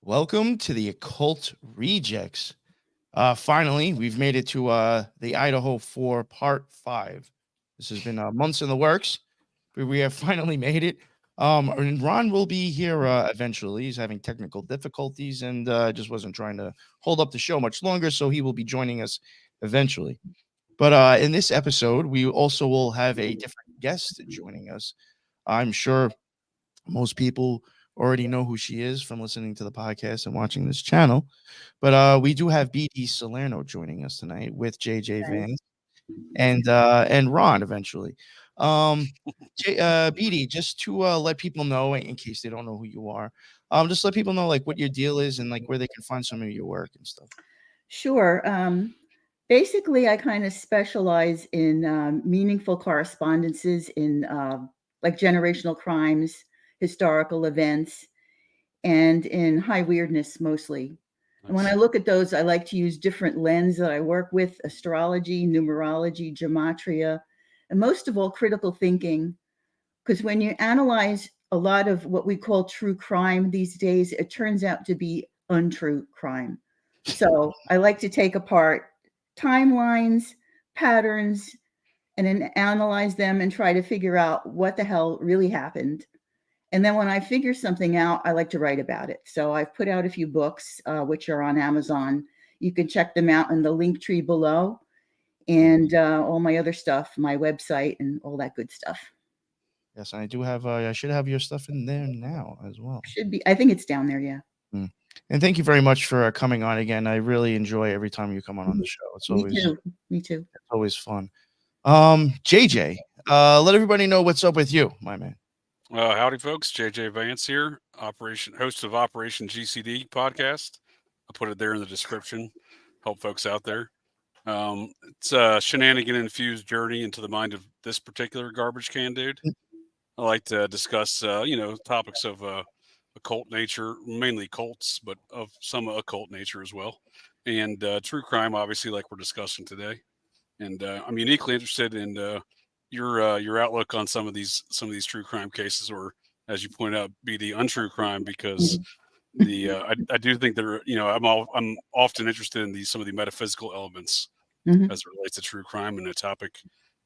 Welcome to the Occult Rejects. Finally, we've made it to the Idaho 4 Part 5. This has been months in the works, but we have finally made it. And Ron will be here eventually. He's having technical difficulties and just wasn't trying to hold up the show much longer, so he will be joining us eventually. But in this episode, we also will have a different guest joining us. I'm sure most people already know who she is from listening to the podcast and watching this channel. But we do have BD Salerno joining us tonight with JJ Nice. Vance and Ron eventually. BD, just to let people know in case they don't know who you are, just let people know like what your deal is and like where they can find some of your work and stuff. Sure. Basically, I kind of specialize in meaningful correspondences in like generational crimes, historical events, and in high weirdness mostly. And when I Nice. look at those, I like to use different lens that I work with: astrology, numerology, gematria, and most of all, critical thinking. Because when you analyze a lot of what we call true crime these days, it turns out to be untrue crime. So I like to take apart timelines, patterns, and then analyze them and try to figure out what the hell really happened. And then when I figure something out, I like to write about it. So I've put out a few books, which are on Amazon. You can check them out in the link tree below, and all my other stuff, my website, and all that good stuff. Yes, I do have. I should have your stuff in there now as well. Should be. I think it's down there. Yeah. Mm. And thank you very much for coming on again. I really enjoy every time you come on the show. It's Me always too. Me too. fun. JJ, let everybody know what's up with you, my man. Howdy, folks. JJ Vance here, host of Operation GCD podcast. I put it there in the description. Help folks out there. It's a shenanigan infused journey into the mind of this particular garbage can dude. I like to discuss, topics of occult nature, mainly cults, but of some occult nature as well, and true crime, obviously, like we're discussing today. And I'm uniquely interested in your outlook on some of these true crime cases, or as you pointed out, be the untrue crime, because I do think there, I'm often interested in some of the metaphysical elements Mm-hmm. as it relates to true crime, and a topic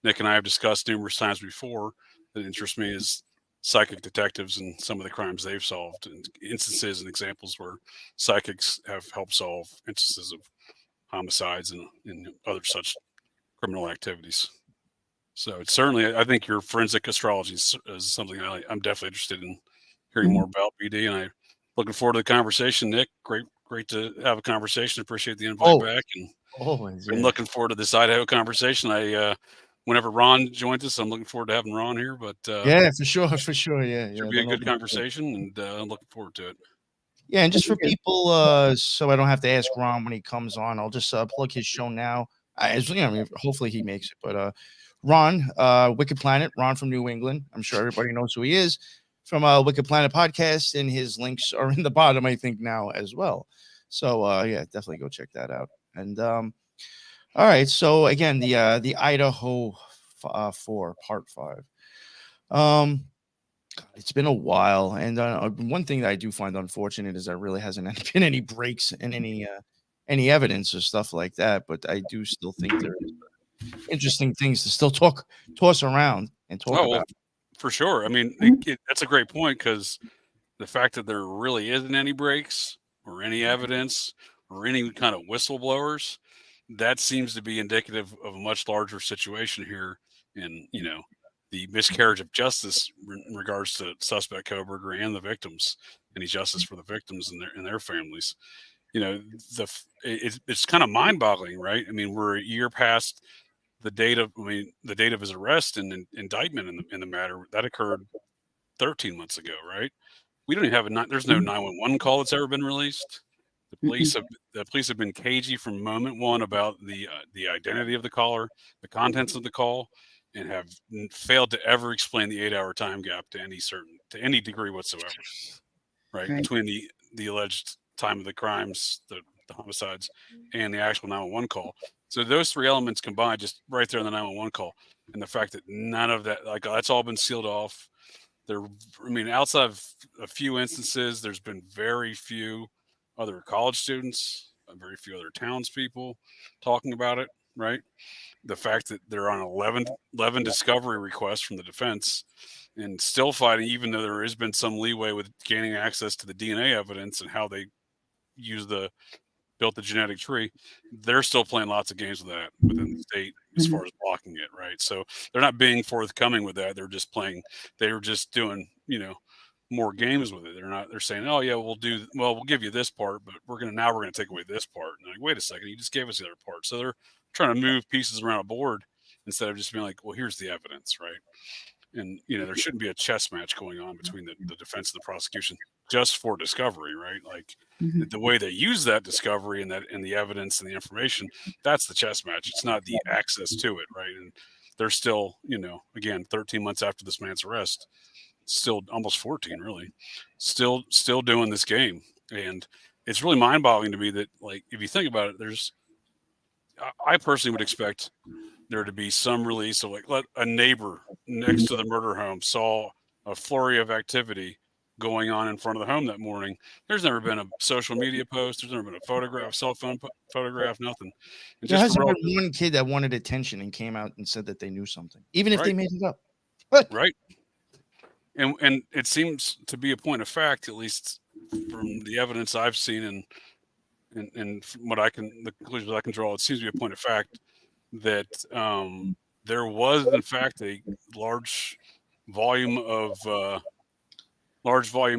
Nick and I have discussed numerous times before that interests me is psychic detectives and some of the crimes they've solved, and instances and examples where psychics have helped solve instances of homicides and other such criminal activities. So it's certainly, I think your forensic astrology is something I'm definitely interested in hearing Mm-hmm. more about, BD. And I'm looking forward to the conversation, Nick. Great to have a conversation. Appreciate the invite Always, back. And always, I'm yeah, looking forward to this Idaho conversation. Whenever Ron joins us, I'm looking forward to having Ron here, but yeah, for sure, yeah, should yeah. be a That'll good be cool. conversation, and I'm looking forward to it. Yeah, and just Me for too. people, so I don't have to ask Ron when he comes on, I'll just plug his show now. I mean, hopefully he makes it. But Ron, Wicked Planet, Ron from New England. I'm sure everybody knows who he is from Wicked Planet podcast, and his links are in the bottom, I think, now as well. So yeah, definitely go check that out. And all right, so again, the Idaho 4 Part 5. Um, it's been a while, and one thing that I do find unfortunate is there really hasn't been any breaks in any evidence or stuff like that. But I do still think there is interesting things to still toss around and talk Oh, well, about. for sure. I mean, Mhm. that's a great point, because the fact that there really isn't any breaks or any evidence or any kind of whistleblowers, that seems to be indicative of a much larger situation here, in the miscarriage of justice in regards to suspect Koberger and the victims. Any justice for the victims and their families. You know, it's kind of mind-boggling, right? I mean, we're a year past the date of his arrest and indictment in the matter that occurred 13 months ago, right? We don't even have there's no 911 call that's ever been released. The police Mm-mm. have the police have been cagey from moment one about the identity of the caller, the contents of the call, and have failed to ever explain the 8-hour time gap to any degree whatsoever. Right, Right. between the alleged time of the crimes, the homicides, and the actual 911 call. So those three elements combined, just right there in the 911 call, and the fact that none of that, like, that's all been sealed off. There, I mean, outside of a few instances, there's been very few other college students, very few other townspeople talking about it, right? The fact that they're on 11 discovery requests from the defense and still fighting, even though there has been some leeway with gaining access to the DNA evidence and how they built the genetic tree, they're still playing lots of games with that within the state as far as blocking it, right? So they're not being forthcoming with that. They're just doing, more games with it. They're saying, oh yeah, we'll give you this part, but we're gonna take away this part. And like, wait a second, you just gave us the other part. So they're trying to move pieces around a board instead of just being like, well, here's the evidence, right? And there shouldn't be a chess match going on between the defense and the prosecution just for discovery, right? Like the way they use that discovery and the evidence and the information, that's the chess match. It's not the access to it, right? And they're still, again, 13 months after this man's arrest, still almost 14, really, still doing this game. And it's really mind-boggling to me that, like, if you think about it, I personally would expect there to be some release of, like, let a neighbor next to the murder home saw a flurry of activity going on in front of the home that morning. There's never been a social media post. There's never been a photograph, cell phone photograph, nothing. And there hasn't been one kid that wanted attention and came out and said that they knew something, even if they made it up. Right. And it seems to be a point of fact, at least from the evidence I've seen and from the conclusions I can draw, it seems to be a point of fact that there was, in fact, a large volume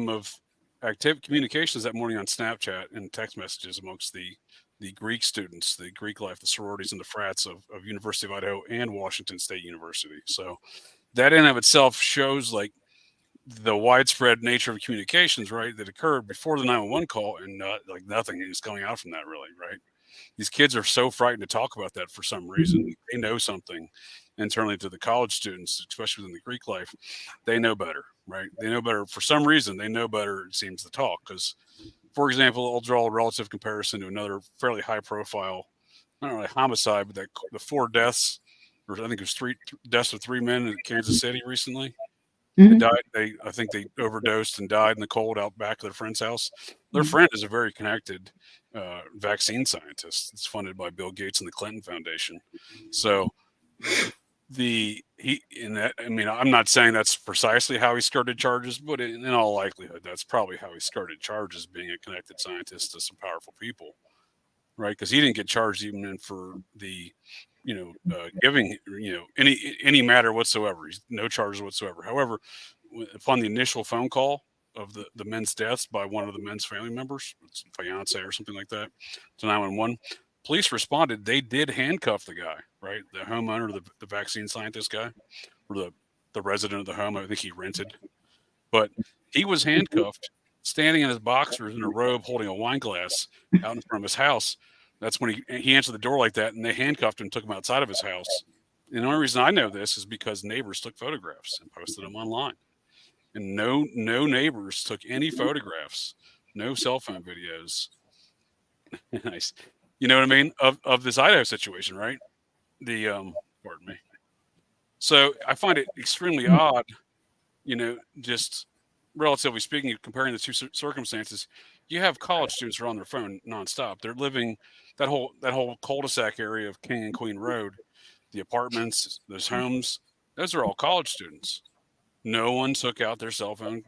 of active communications that morning on Snapchat and text messages amongst the Greek students, the Greek life, the sororities and the frats of University of Idaho and Washington State University. So that in and of itself shows, like, the widespread nature of communications, right, that occurred before the 911 call, and like nothing is coming out from that, really, right? These kids are so frightened to talk about that for some reason. They know something internally to the college students, especially within the Greek life. They know better, right? They know better. For some reason, they know better, it seems, to talk. Because, for example, I'll draw a relative comparison to another fairly high-profile, not really homicide, but the 4 deaths, or I think it was 3 deaths of 3 men in Kansas City recently. They died. I think they overdosed and died in the cold out back of their friend's house. Their friend is a very connected vaccine scientist. It's funded by Bill Gates and the Clinton Foundation. So I'm not saying that's precisely how he skirted charges, but in all likelihood, that's probably how he skirted charges, being a connected scientist to some powerful people, right? Because he didn't get charged even for the giving, any matter whatsoever. He's no charges whatsoever. However, upon the initial phone call of the men's deaths by one of the men's family members, it's fiance or something like that, to 911, police responded. They did handcuff the guy, right? The homeowner, the vaccine scientist guy, or the resident of the home. I think he rented, but he was handcuffed, standing in his boxers in a robe, holding a wine glass out in front of his house. That's when he answered the door like that, and they handcuffed him and took him outside of his house. And the only reason I know this is because neighbors took photographs and posted them online. And no neighbors took any photographs, no cell phone videos. Nice. You know what I mean? Of this Idaho situation, right? Pardon me. So I find it extremely odd, just relatively speaking, comparing the two circumstances. You have college students who are on their phone nonstop. They're living that whole cul-de-sac area of King and Queen Road, the apartments, those homes. Those are all college students. No one took out their cell phone,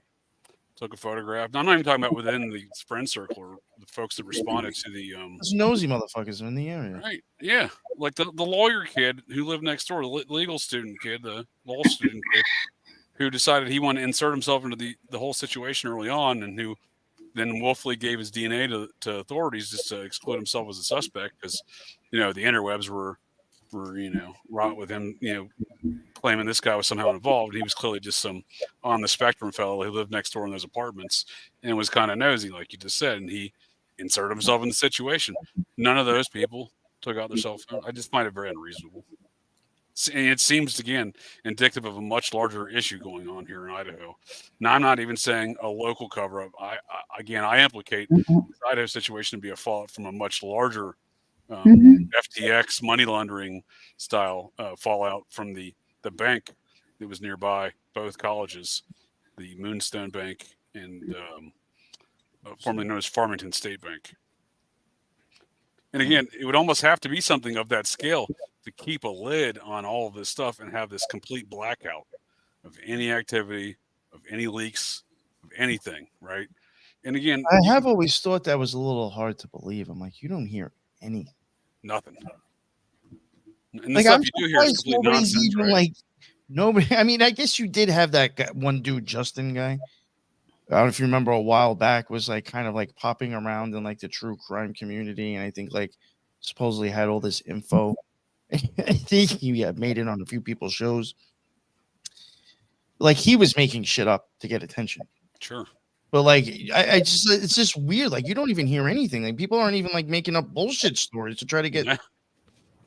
took a photograph. Now, I'm not even talking about within the friend circle or the folks that responded to the those nosy motherfuckers in the area. Right. Yeah. Like the lawyer kid who lived next door, the legal student kid, the law student kid, who decided he wanted to insert himself into the whole situation early on, and who then willfully gave his DNA to authorities just to exclude himself as a suspect, because the interwebs were wrought with him, claiming this guy was somehow involved. He was clearly just some on the spectrum fellow who lived next door in those apartments and was kind of nosy, like you just said, and he inserted himself in the situation. None of those people took out their cell phone. I just find it very unreasonable. And it seems, again, indicative of a much larger issue going on here in Idaho. Now, I'm not even saying a local cover-up. I implicate the Idaho situation to be a fallout from a much larger FTX money laundering style fallout from the bank that was nearby both colleges, the Moonstone Bank and formerly known as Farmington State Bank. And again, it would almost have to be something of that scale to keep a lid on all of this stuff and have this complete blackout of any activity, of any leaks, of anything, right? And again, I have always thought that was a little hard to believe. I'm like, you don't hear anything. Nothing. And the Like, stuff I'm you do hear is surprised complete nobody's nonsense, even right? like nobody. I mean, I guess you did have that guy, one dude, Justin guy. I don't know if you remember a while back, was like kind of like popping around in like the true crime community, and I think like supposedly had all this info. I think he made it on a few people's shows. Like he was making shit up to get attention. Sure. But like I just it's just weird. Like you don't even hear anything. Like people aren't even like making up bullshit stories to try to get.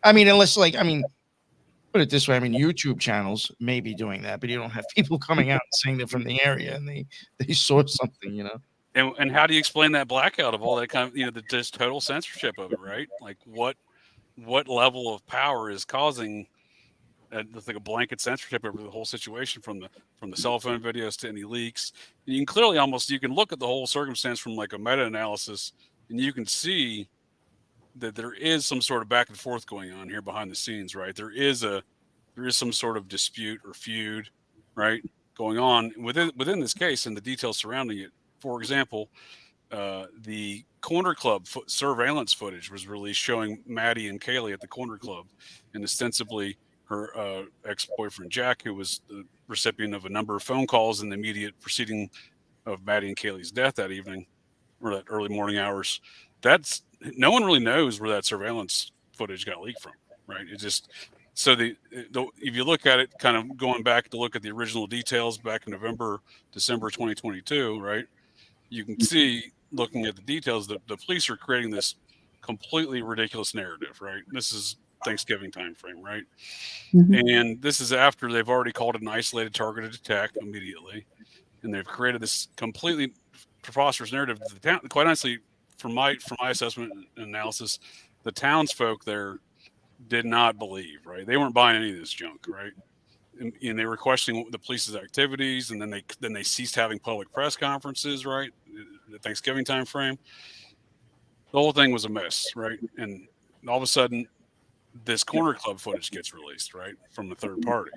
I mean, unless like put it this way. I mean, YouTube channels may be doing that, but you don't have people coming out and saying they're from the area and they saw something, you know. And how do you explain that blackout of all that kind of, the just total censorship of it, right? Like what level of power is causing like a blanket censorship over the whole situation, from the cell phone videos to any leaks? And you can clearly you can look at the whole circumstance from like a meta-analysis, and you can see that there is some sort of back and forth going on here behind the scenes, right? There is some sort of dispute or feud, right, going on within this case and the details surrounding it. For example, the Corner Club surveillance footage was released showing Maddie and Kaylee at the Corner Club, and ostensibly her ex-boyfriend Jack, who was the recipient of a number of phone calls in the immediate preceding of Maddie and Kaylee's death that evening, or that early morning hours. No one really knows where that surveillance footage got leaked from, right? It just so if you look at it, kind of going back to look at the original details back in December 2022, right? You can see, looking at the details, that the police are creating this completely ridiculous narrative, right? This is Thanksgiving time frame, right? Mhm. And this is after they've already called it an isolated targeted attack immediately, and they've created this completely preposterous narrative. The town, quite honestly, from my assessment and analysis, the townsfolk there did not believe, right? They weren't buying any of this junk, right? And they were questioning the police's activities, and then they ceased having public press conferences, right? The Thanksgiving time frame. The whole thing was a mess, right? And all of a sudden, this Corner Club footage gets released, right, from the third party.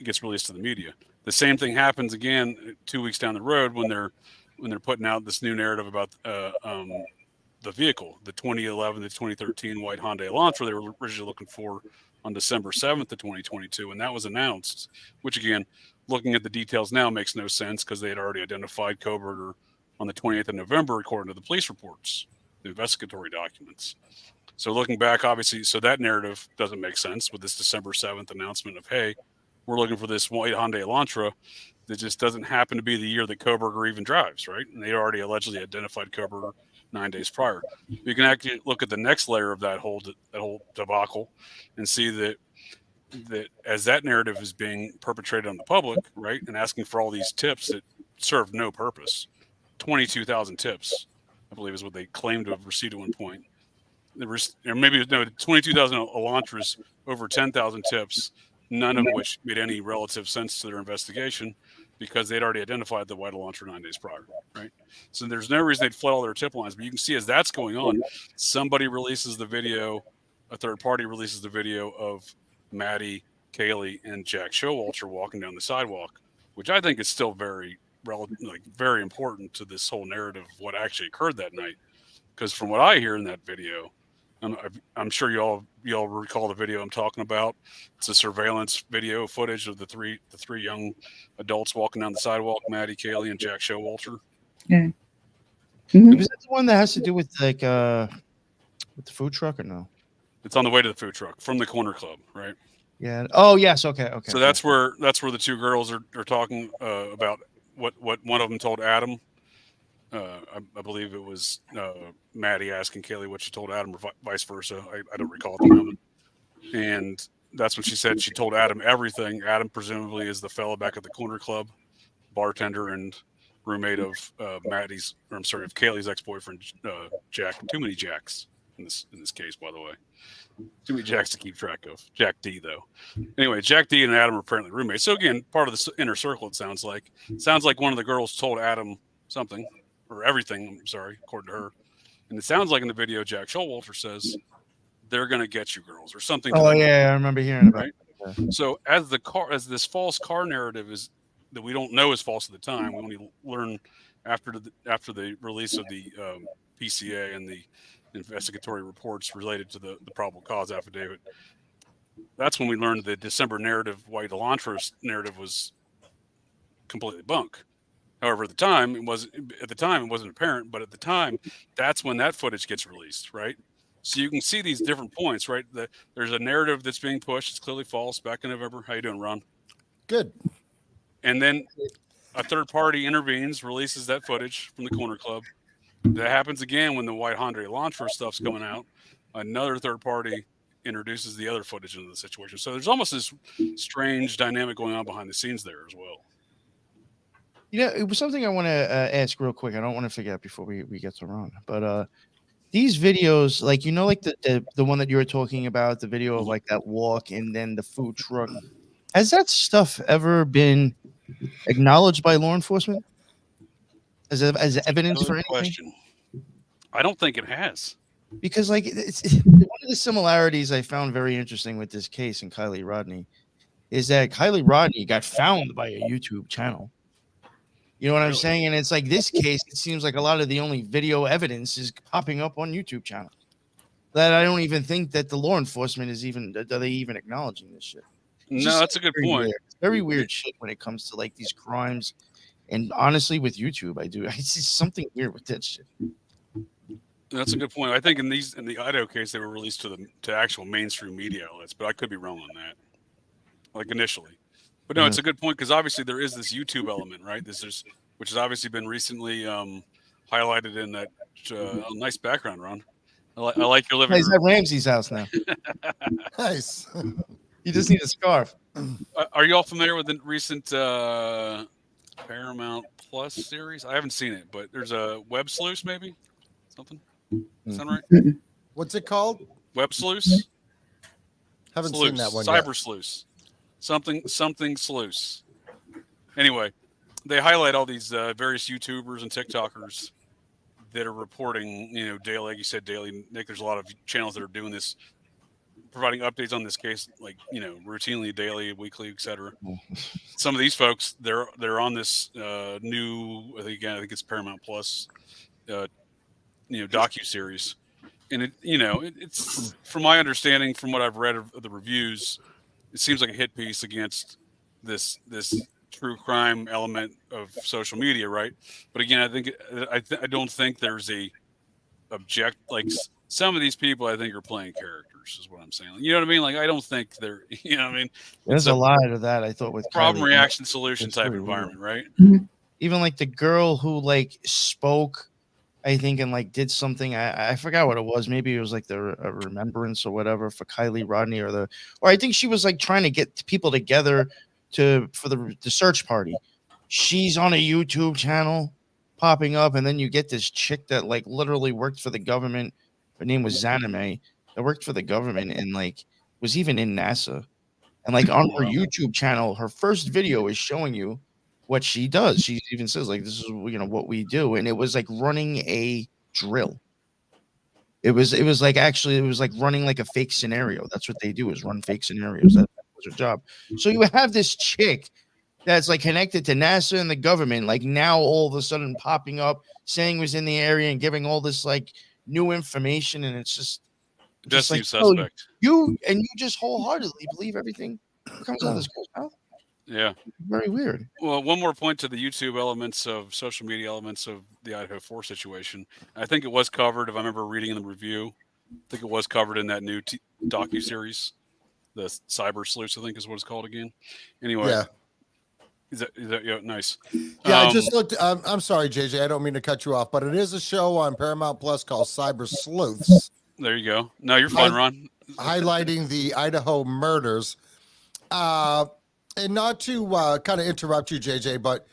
Gets released to the media. The same thing happens again 2 weeks down the road when they're putting out this new narrative about the vehicle, the 2011 to 2013 white Hyundai Elantra they were originally looking for on December 7th of 2022, and that was announced. Which again, looking at the details now, makes no sense because they had already identified Coburger on the 28th of November, according to the police reports, the investigatory documents. So looking back, obviously, so that narrative doesn't make sense with this December 7th announcement of, hey, we're looking for this white Hyundai Elantra that just doesn't happen to be the year that Coburger even drives, right? And they already allegedly identified Coburger 9 days prior. You can actually look at the next layer of that whole debacle and see that as that narrative is being perpetrated on the public, right, and asking for all these tips that serve no purpose. 22,000 tips, I believe, is what they claimed to have received at one point. Or maybe 22,000 Elantras, over 10,000 tips, none of which made any relative sense to their investigation because they'd already identified the white Elantra 9 days prior, right? So there's no reason they'd flood all their tip lines. But you can see as that's going on, somebody releases the video, a third party releases the video of Maddie, Kaylee, and Jack Showalter walking down the sidewalk, which I think is still very very important to this whole narrative of what actually occurred that night. Because from what I hear in that video, I'm sure y'all recall the video I'm talking about. It's a surveillance video footage of the three young adults walking down the sidewalk: Maddie, Kaylee, and Jack Showalter. Yeah. Mhm. Is that the one that has to do with like with the food truck or no? It's on the way to the food truck from the Corner Club, right? Yeah. Oh yes. Okay. So that's where the two girls are talking about what one of them told Adam. I believe it was Maddie asking Kaylee what she told Adam, or vice versa. I don't recall at the moment. And that's when she said she told Adam everything. Adam presumably is the fellow back at the Corner Club, bartender and roommate of Kaylee's ex-boyfriend, Jack. Too many Jacks in this case, by the way. Too many Jacks to keep track of. Jack D, though. Anyway, Jack D and Adam are apparently roommates. So again, part of the inner circle. It sounds like one of the girls told Adam something, or everything. I'm sorry, according to her. And it sounds like in the video, Jack Showalter says they're going to get you girls or something. Oh yeah, I remember hearing about right. that. So as this false car narrative is that we don't know is false at the time, we only learn after the release of the PCA and the investigatory reports related to the probable cause affidavit. That's when we learned the December narrative, White Elantris narrative, was completely bunk. However, at the time it wasn't apparent, but at the time, that's when that footage gets released, right? So you can see these different points, right? There's a narrative that's being pushed. It's clearly false back in November. How you doing, Ron? Good. And then a third party intervenes, releases that footage from the Corner Club. That happens again when the White Andre Elantra stuff's coming out. Another third party introduces the other footage into the situation. So there's almost this strange dynamic going on behind the scenes there as well. It was something I want to ask real quick. I don't want to forget before we get to Ron. But these videos, like like the one that you were talking about, the video of like that walk and then the food truck, has that stuff ever been acknowledged by law enforcement as evidence for anything? Question. I don't think it has. Because like it's one of the similarities I found very interesting with this case and Kylie Rodney is that Kylie Rodney got found by a YouTube channel. You know what I'm saying? And it's like this case, it seems like a lot of the only video evidence is popping up on YouTube channels. That I don't even think that the law enforcement is are they even acknowledging this shit? No, that's a good point. Weird. Very weird shit when it comes to like these crimes. And honestly, with YouTube, I see something weird with that shit. That's a good point. I think in the Idaho case, they were released to actual mainstream media outlets, but I could be wrong on that. Like initially. But no, it's a good point because obviously there is this YouTube element, right? Which has obviously been recently highlighted in that nice background, Ron. I like your living room. He's at Ramsey's house now. Nice. You just need a scarf. Are you all familiar with the recent Paramount Plus series? I haven't seen it, but there's a Web Sleuth, maybe something. Sound right? What's it called? Web Sleuth. Haven't seen that one Cyber yet. Sleuth. Something Sleuth. Anyway, they highlight all these various YouTubers and TikTokers that are reporting, daily. Like you said, daily. Nick, there's a lot of channels that are doing this, providing updates on this case, like routinely, daily, weekly, etc. Some of these folks, they're on this new. I think it's Paramount Plus, docu series, and it's from my understanding, from what I've read of the reviews, it seems like a hit piece against this true crime element of social media, right? But again, I don't think there's like some of these people I think are playing characters, is what I'm saying. You know what I mean? Like I don't think they're, what I mean? There's a lot of that I thought with problem Kylie. reaction solution type environment, right? Even like the girl who like spoke, I think, and like did something. I forgot what it was. Maybe it was like a remembrance or whatever for Kylie Rodney or I think she was like trying to get people together for the search party. She's on a YouTube channel popping up, and then you get this chick that like literally worked for the government. Her name was Zanime. That worked for the government and like was even in NASA. And like on her YouTube channel, her first video is showing you what she does. She even says like, this is what we do. And it was like running a drill. It was like running like a fake scenario. That's what they do, is run fake scenarios. That was her job. So you have this chick that's like connected to NASA and the government, like now all of a sudden popping up, saying was in the area and giving all this like new information. And it's just like, suspect. You just wholeheartedly believe everything that comes out of this girl's mouth. Yeah. Very weird. Well, one more point to the YouTube elements of social media elements of the Idaho 4 situation. I think it was covered, if I remember reading in the review, I think it was covered in that new docu-series, the Cyber Sleuth, I think is what it's called again. Anyway. Yeah. Is that nice? Yeah, I just looked. I'm sorry, JJ. I don't mean to cut you off, but it is a show on Paramount Plus called Cyber Sleuths. There you go. No, you're fine, Ron. Highlighting the Idaho murders. And not to kind of interrupt you, JJ, but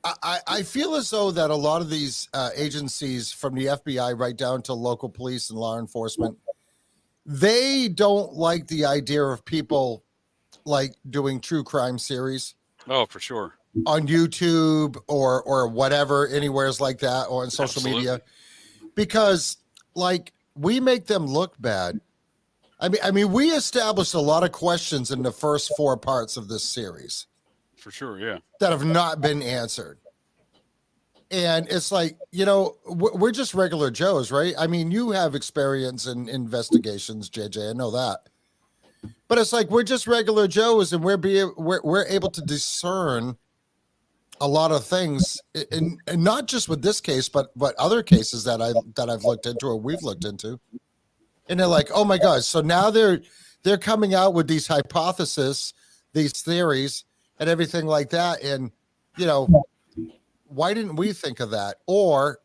I feel as though that a lot of these agencies, from the FBI right down to local police and law enforcement, they don't like the idea of people like doing true crime series. Oh, for sure. on YouTube or whatever, anywheres like that, or on social Absolutely. media, because like we make them look bad. I mean, we established a lot of questions in the first 4 parts of this series For sure, yeah. that have not been answered. And it's like, you know, we're just regular Joes, right? I mean, you have experience in investigations, JJ. I know that. But it's like we're just regular Joes, and we're able to discern a lot of things, and not just with this case, but other cases that I've looked into or we've looked into. And they're like, oh my gosh! So now they're coming out with these hypotheses, these theories, and everything like that. And you know, why didn't we think of that? Or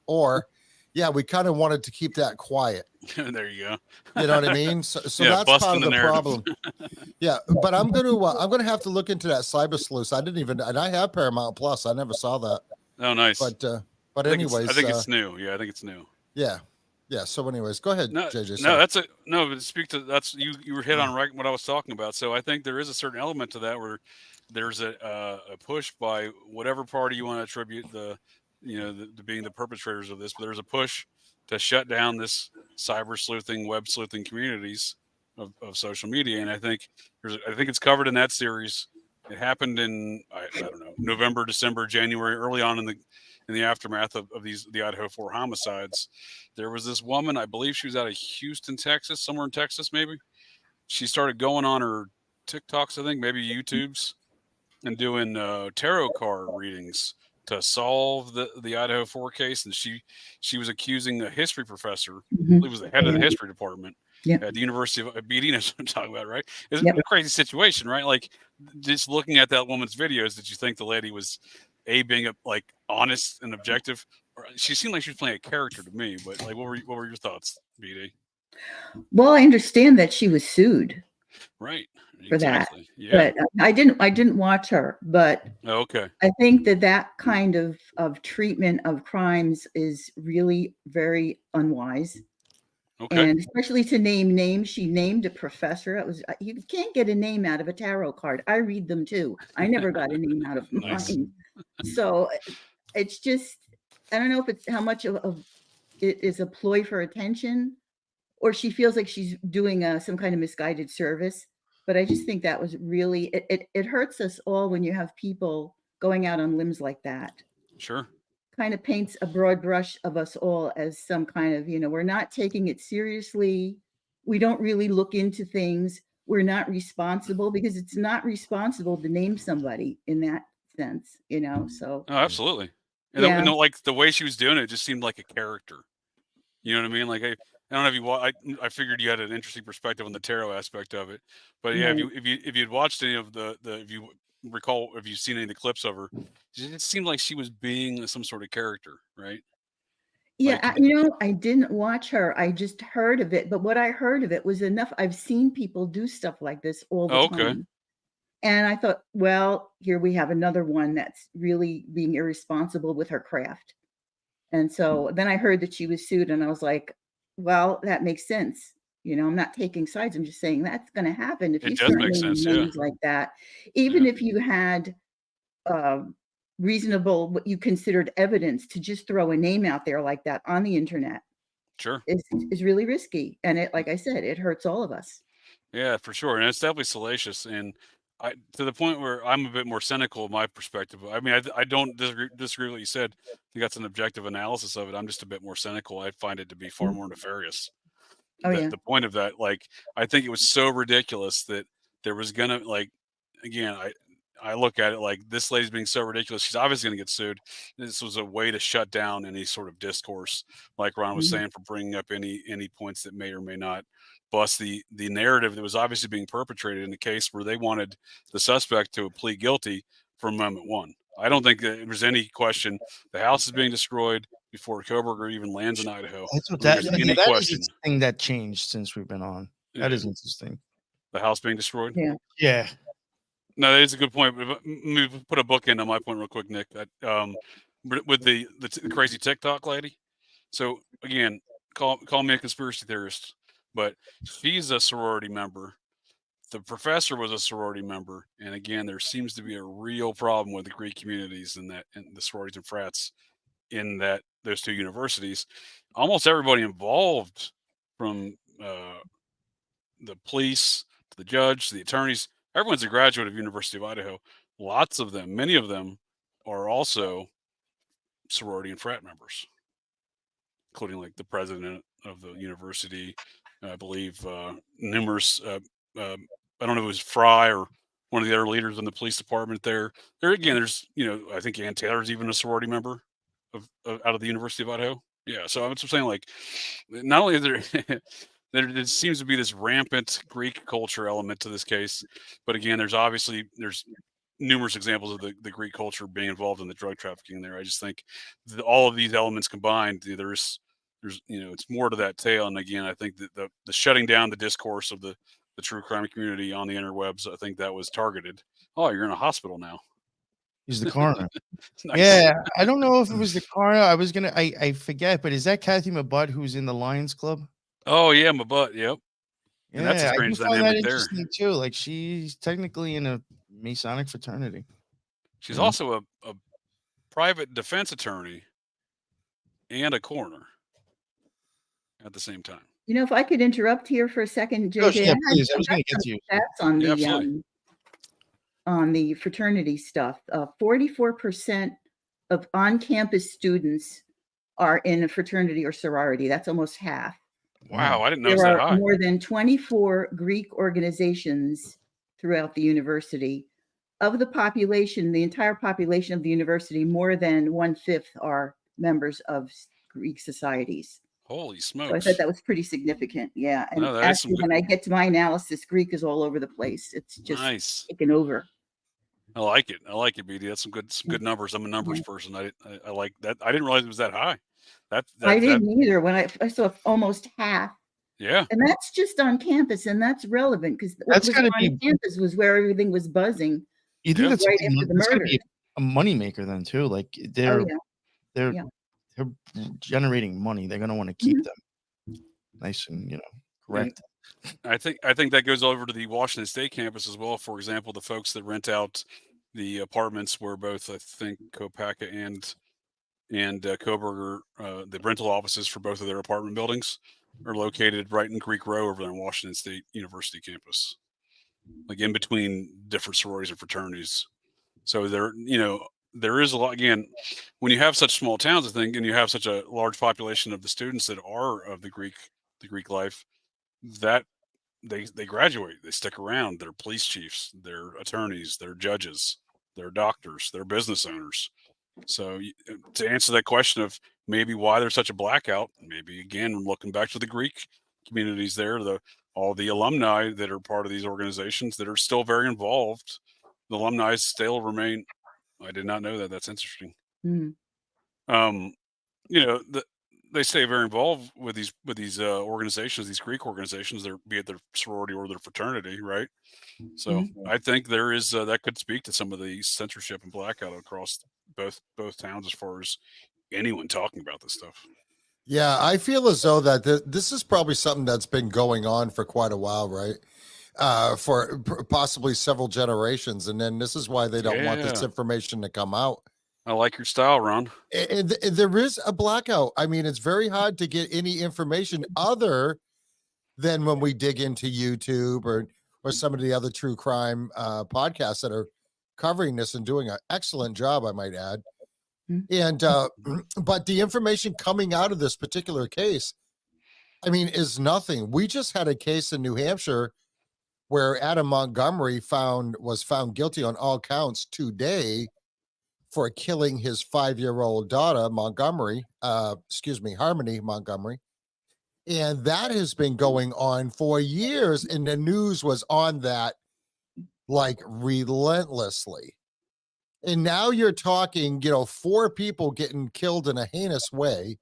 yeah, we kind of wanted to keep that quiet. There you go. You know what I mean? So Yeah, that's part busting of the the narrative. problem. Yeah, but I'm gonna have to look into that Cyber Sleuth. I didn't even, and I have Paramount Plus. I never saw that. Oh, nice. But I think anyways, I think it's new. Yeah, I think it's new. yeah. So anyways, go ahead, No, JJ. no, sorry. that's a no. But speak to that's you were hit on right what I was talking about. So I think there is a certain element to that where there's a push by whatever party you want to attribute the being the perpetrators of this, but there's a push to shut down this cyber sleuthing, web sleuthing communities of social media, and I think it's covered in that series. It happened in I don't know, November, December, January, early on in the aftermath of the Idaho 4 homicides. There was this woman, I believe she was out of Houston, Texas, somewhere in Texas, maybe. She started going on her TikToks, I think, maybe YouTubes, and doing tarot card readings to solve the Idaho 4 case. And she was accusing a history professor, I believe was the head of the history department at the University of BD. That's what I'm talking about, right? It's a crazy situation, right? Like, just looking at that woman's videos, did you think the lady was being like honest and objective? She seemed like she was playing a character to me, but like, what were your thoughts, BD? Well, I understand that she was sued, right, for exactly. that, Yeah. but I didn't watch her, but okay, I think that kind of treatment of crimes is really very unwise. Okay. And especially to name names. She named a professor. It was, you can't get a name out of a tarot card. I read them too. I never got a name out of mine. So it's just, I don't know if it's how much of it is a ploy for attention, or she feels like she's doing some kind of misguided service. But I just think that was really, it hurts us all when you have people going out on limbs like that. Sure. Kind of paints a broad brush of us all as some kind of, we're not taking it seriously. We don't really look into things. We're not responsible, because it's not responsible to name somebody in that sense, so. Oh, absolutely. And like the way she was doing it just seemed like a character. You know what I mean? Like, I don't know if I figured you had an interesting perspective on the tarot aspect of it, but yeah, Right. if you'd watched any of if you recall, if you've seen any of the clips of her, it seemed like she was being some sort of character, right? Yeah, I didn't watch her. I just heard of it, but what I heard of it was enough. I've seen people do stuff like this all the time. And I thought, well, here we have another one that's really being irresponsible with her craft. And so then I heard that she was sued, and I was like, well, that makes sense. I'm not taking sides. I'm just saying that's going to happen if you start naming names like that. Even if you had reasonable, what you considered evidence, to just throw a name out there like that on the internet, sure, is really risky. And it, like I said, it hurts all of us. Yeah, for sure. And it's definitely salacious. And to the point where I'm a bit more cynical in my perspective. I mean, I don't disagree with what you said. I think that's an objective analysis of it. I'm just a bit more cynical. I find it to be far more nefarious. The point of that, like, I think it was so ridiculous that there was gonna, like, again, I look at it like, this lady's being so ridiculous. She's obviously going to get sued. This was a way to shut down any sort of discourse, like Ron was saying, for bringing up any points that may or may not bust the narrative that was obviously being perpetrated in the case where they wanted the suspect to plead guilty from moment one. I don't think that there's any question. The house is being destroyed before Koberger even lands in Idaho. That is the thing that changed since we've been on. That is interesting. The house being destroyed? Yeah. No, that is a good point. Let me put a bookend on my point real quick, Nick. With the crazy TikTok lady. So again, call me a conspiracy theorist, but she's a sorority member the professor was a sorority member, and again, there seems to be a real problem with the Greek communities and the sororities and frats in those two universities. Almost everybody involved, from the police to the judge to the attorneys, everyone's a graduate of University of Idaho. Lots of them, many of them, are also sorority and frat members, including like the president of the university, I believe numerous. I don't know if it was Fry or one of the other leaders in the police department there. There again, there's, I think Ann Taylor's even a sorority member out of the University of Idaho. Yeah, so I'm just saying, like, not only is there there seems to be this rampant Greek culture element to this case, but again, there's numerous examples of the Greek culture being involved in the drug trafficking there. I just think all of these elements combined, there's it's more to that tale. And again, I think that the shutting down the discourse of the true crime community on the interwebs, I think that was targeted. Oh, you're in a hospital now. He's the coroner. Nice. Yeah, I don't know if it was the coroner. I forget, but is that Kathy Mabutt who's in the Lions Club? Oh yeah, my butt. Yep. And that's a Yeah, I strange do find that dynamic there. interesting too. Like, she's technically in a Masonic fraternity. She's Yeah. also a private defense attorney and a coroner at the same time. If I could interrupt here for a second, Oh, JJ, yeah, please. I was going to get to you. stats on Yeah, the absolutely. on the fraternity stuff. 44% of on-campus students are in a fraternity or sorority. That's almost half. Wow, I didn't know it was There that are high. more than 24 Greek organizations throughout the university. Of the population, the entire population of the university, more than 1/5 are members of Greek societies. Holy So I smokes. thought that was pretty significant. Yeah. And No, that is some actually, good- when I get to my analysis, Greek is all over the place. It's just Nice. taken over. I like it, BD. That's some good numbers. I'm a numbers person. I like that. I didn't realize it was that high. I didn't either. When I saw almost half, Yeah. and that's just on campus, and that's relevant because what That's was gotta on be- campus was where everything was buzzing. You think Yeah. that's Right after the that's gotta murders. be a moneymaker then too? Like, they're Oh they're Yeah. they're generating money. They're gonna want to keep Mhm. them nice and correct. I think that goes over to the Washington State campus as well. For example, the folks that rent out the apartments where both, I think, Kopaka and Koberger, the rental offices for both of their apartment buildings are located right in Greek Row over there on Washington State University campus, like in between different sororities and fraternities. So there is a lot. Again, when you have such small towns, I think, and you have such a large population of the students that are of the Greek life, that they graduate, they stick around. They're police chiefs, they're attorneys, they're judges, they're doctors, they're business owners. So to answer that question of maybe why there's such a blackout, maybe again looking back to the Greek communities there, all the alumni that are part of these organizations that are still very involved, the alumni still remain. I did not know that. That's interesting. Mhm. They stay very involved with these organizations, these Greek organizations, be it their sorority or their fraternity, right? So I think there is that could speak to some of the censorship and blackout across both towns as far as anyone talking about this stuff. Yeah, I feel as though that this is probably something that's been going on for quite a while, right? For possibly several generations, and then this is why they don't want this Yeah. information to come out. I like your style, Ron. And there is a blackout. I mean, it's very hard to get any information other than when we dig into YouTube or some of the other true crime podcasts that are covering this and doing an excellent job, I might add. And but the information coming out of this particular case, I mean, is nothing. We just had a case in New Hampshire where Adam Montgomery was found guilty on all counts today for killing his 5-year-old daughter, Harmony Montgomery. And that has been going on for years, and the news was on that like relentlessly. And now you're talking, 4 people getting killed in a heinous way,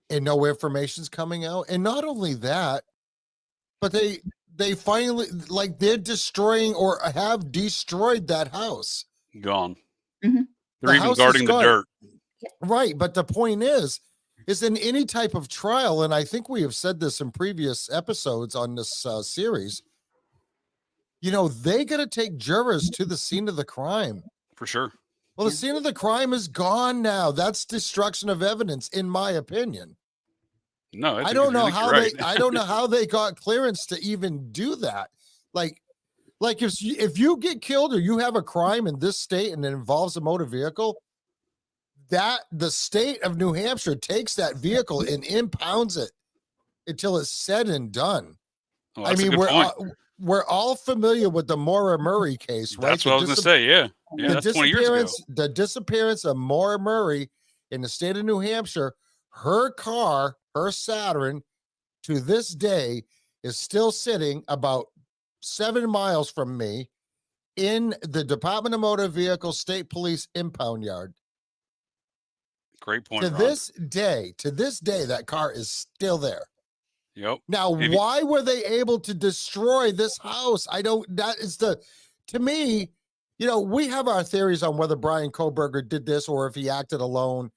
and no information's coming out. And not only that, but they finally, like, they're destroying or have destroyed that house. Gone. Mhm. They're The even house guarding is the gone. dirt. Right. But the point is in any type of trial, and I think we have said this in previous episodes on this series, they got to take jurors to the scene of the crime. For sure. Well, the scene of the crime is gone now. That's destruction of evidence, in my opinion. No, I don't know how right. I don't know how they got clearance to even do that. Like if you get killed or you have a crime in this state and it involves a motor vehicle, that the state of New Hampshire takes that vehicle and impounds it until it's said and done. Well, I mean, we're all familiar with the Maura Murray case, right? That's what I was going to say. Yeah. Yeah. That's 20 years ago. The disappearance of Maura Murray in the state of New Hampshire, her car, her Saturn, to this day is still sitting about 7 miles from me in the Department of Motor Vehicle State Police impound yard. Great point. To this day, that car is still there. Yep. Now, why were they able to destroy this house? To me, we have our theories on whether Brian Kohberger did this or if he acted alone.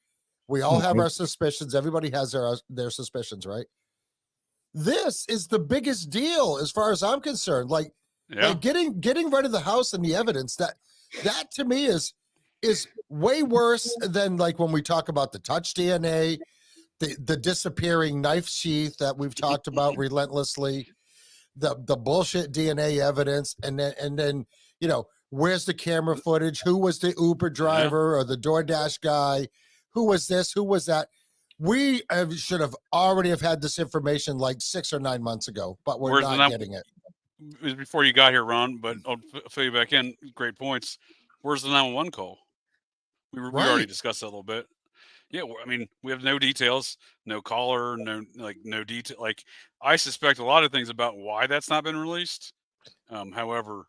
We all have our suspicions. Everybody has their suspicions, right? This is the biggest deal as far as I'm concerned. Like getting rid of the house and the evidence, that to me is way worse than like when we talk about the touch DNA, the disappearing knife sheath that we've talked about relentlessly, the bullshit DNA evidence, and then where's the camera footage? Who was the Uber driver or the DoorDash guy? Who was this? Who was that? We should have already have had this information like 6 or 9 months ago, but we're not getting it. It was before you got here, Ron, but I'll fill you back in. Great points. Where's the 911 call? We already discussed that a little bit. Yeah, I mean, we have no details, no caller, no detail. Like, I suspect a lot of things about why that's not been released. However,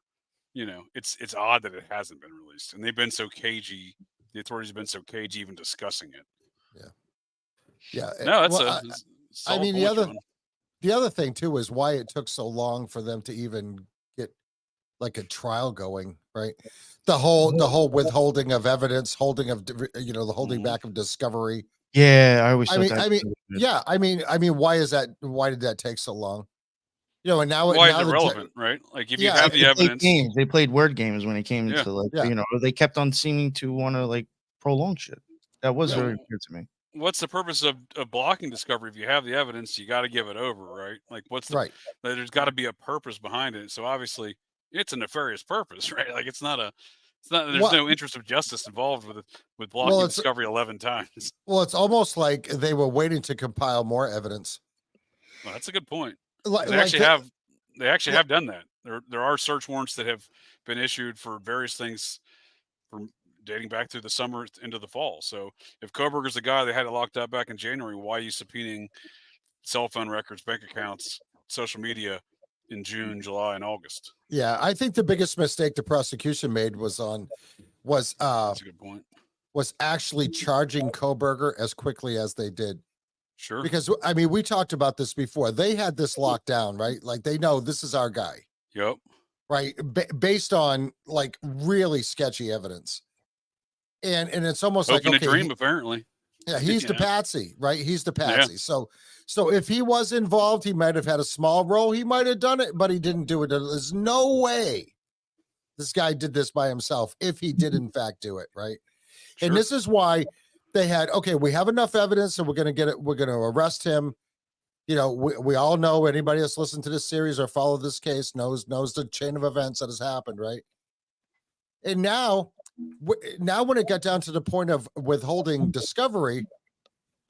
it's odd that it hasn't been released, and they've been so cagey. The authorities have been so cagey even discussing it. Yeah. No, that's the other thing too is why it took so long for them to even get like a trial going, right? The whole withholding of evidence, the holding back of discovery. Yeah, I always. I mean, why is that? Why did that take so long? And now why is it relevant, right? Like if you have the evidence, they played word games when it came to they kept on seeming to want to prolong shit. That was very weird to me. What's the purpose of blocking discovery? If you have the evidence, you got to give it over, right? Like there's got to be a purpose behind it. So obviously it's a nefarious purpose, right? Like there's no interest of justice involved with blocking discovery 11 times. Well, it's almost like they were waiting to compile more evidence. Well, that's a good point. They actually have done that. There are search warrants that have been issued for various things from dating back through the summer into the fall. So if Kohberger's the guy that had it locked up back in January, why are you subpoenaing cell phone records, bank accounts, social media in June, July, and August? Yeah, I think the biggest mistake the prosecution made was that's a good point. Was actually charging Kohberger as quickly as they did. Sure. Because I mean, we talked about this before. They had this locked down, right? Like they know this is our guy. Yep. Right. Based on like really sketchy evidence. And it's almost Hoping like a dream, apparently. Yeah, he's the patsy, right? He's the patsy. Yeah. So if he was involved, he might have had a small role. He might have done it, but he didn't do it. There's no way this guy did this by himself if he did in fact do it, right? Sure. And this is why they had, we have enough evidence, so we're going to arrest him. We all know, anybody that's listened to this series or followed this case knows the chain of events that has happened, right? And now when it got down to the point of withholding discovery,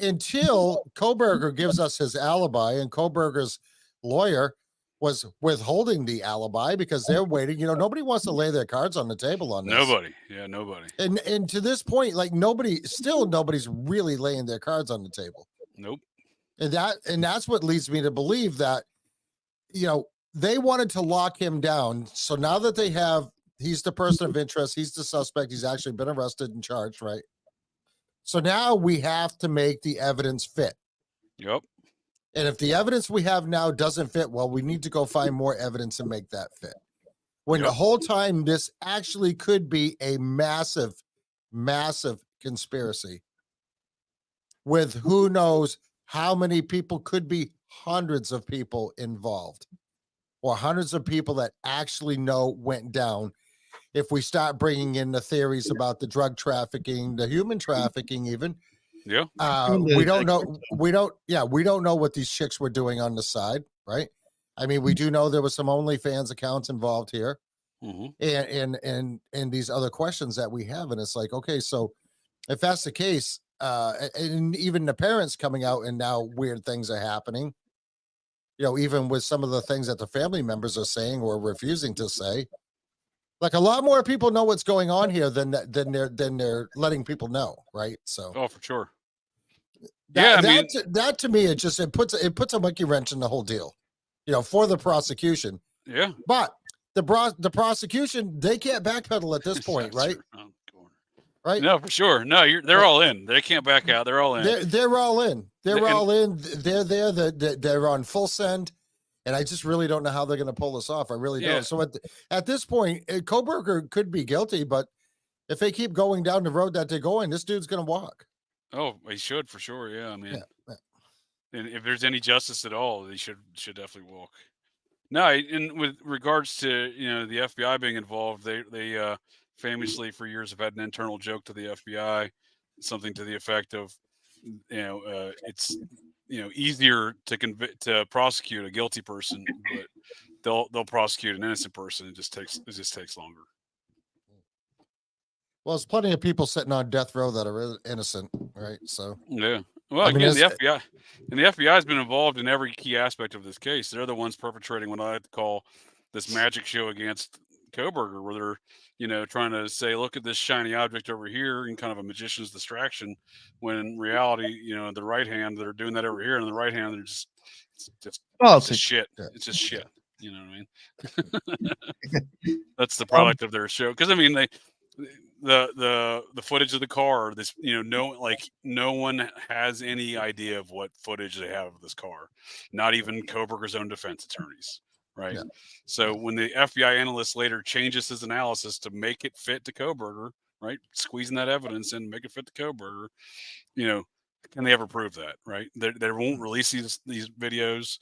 until Kohberger gives us his alibi, and Kohberger's lawyer was withholding the alibi because they're waiting. Nobody wants to lay their cards on the table on this. Nobody. Yeah, nobody. And to this point, like nobody's really laying their cards on the table. Nope. And that's what leads me to believe that, they wanted to lock him down. So now that he's the person of interest, he's the suspect, he's actually been arrested and charged, right? So now we have to make the evidence fit. Yep. And if the evidence we have now doesn't fit, well, we need to go find more evidence and make that fit. When the whole time this actually could be a massive, massive conspiracy with who knows how many people, could be hundreds of people involved. or hundreds of people that actually know went down if we start bringing in the theories about the drug trafficking, the human trafficking even. Yeah. We don't know what these chicks were doing on the side, right? I mean, we do know there was some OnlyFans accounts involved here. And these other questions that we have, and it's like, okay, so if that's the case, and even the parents coming out and now weird things are happening, even with some of the things that the family members are saying or refusing to say, like a lot more people know what's going on here than they're letting people know, right? So, for sure. That to me, it puts a monkey wrench in the whole deal, for the prosecution. Yeah, but the prosecution, they can't backpedal at this point, right? Right? No, for sure. No, they're all in. They can't back out. They're all in. They're all in. They're all in. They're there. They're on full send. And I just really don't know how they're going to pull this off. I really don't. So at this point, Kohberger could be guilty, but if they keep going down the road that they're going, this dude's going to walk. Oh, he should for sure. Yeah, I mean, and if there's any justice at all, they should definitely walk. No, and with regards to the FBI being involved, they famously for years have had an internal joke to the FBI, something to the effect of, it's easier to prosecute a guilty person, but they'll prosecute an innocent person. It just takes longer. Well, there's plenty of people sitting on death row that are innocent, right? So yeah. Well, again, the FBI has been involved in every key aspect of this case. They're the ones perpetrating what I like to call this magic show against Kohberger, where they're trying to say, look at this shiny object over here, and kind of a magician's distraction, when in reality, the right hand, they're doing that over here, and the right hand, they're just shit. It's just shit. You know what I mean? That's the product of their show. Because I mean, the footage of the car, this no one has any idea of what footage they have of this car, not even Kohberger's own defense attorneys. Right. Yeah. So when the FBI analyst later changes his analysis to make it fit to Kohberger, right, squeezing that evidence in, make it fit to Kohberger, can they ever prove that? Right. They won't release these videos.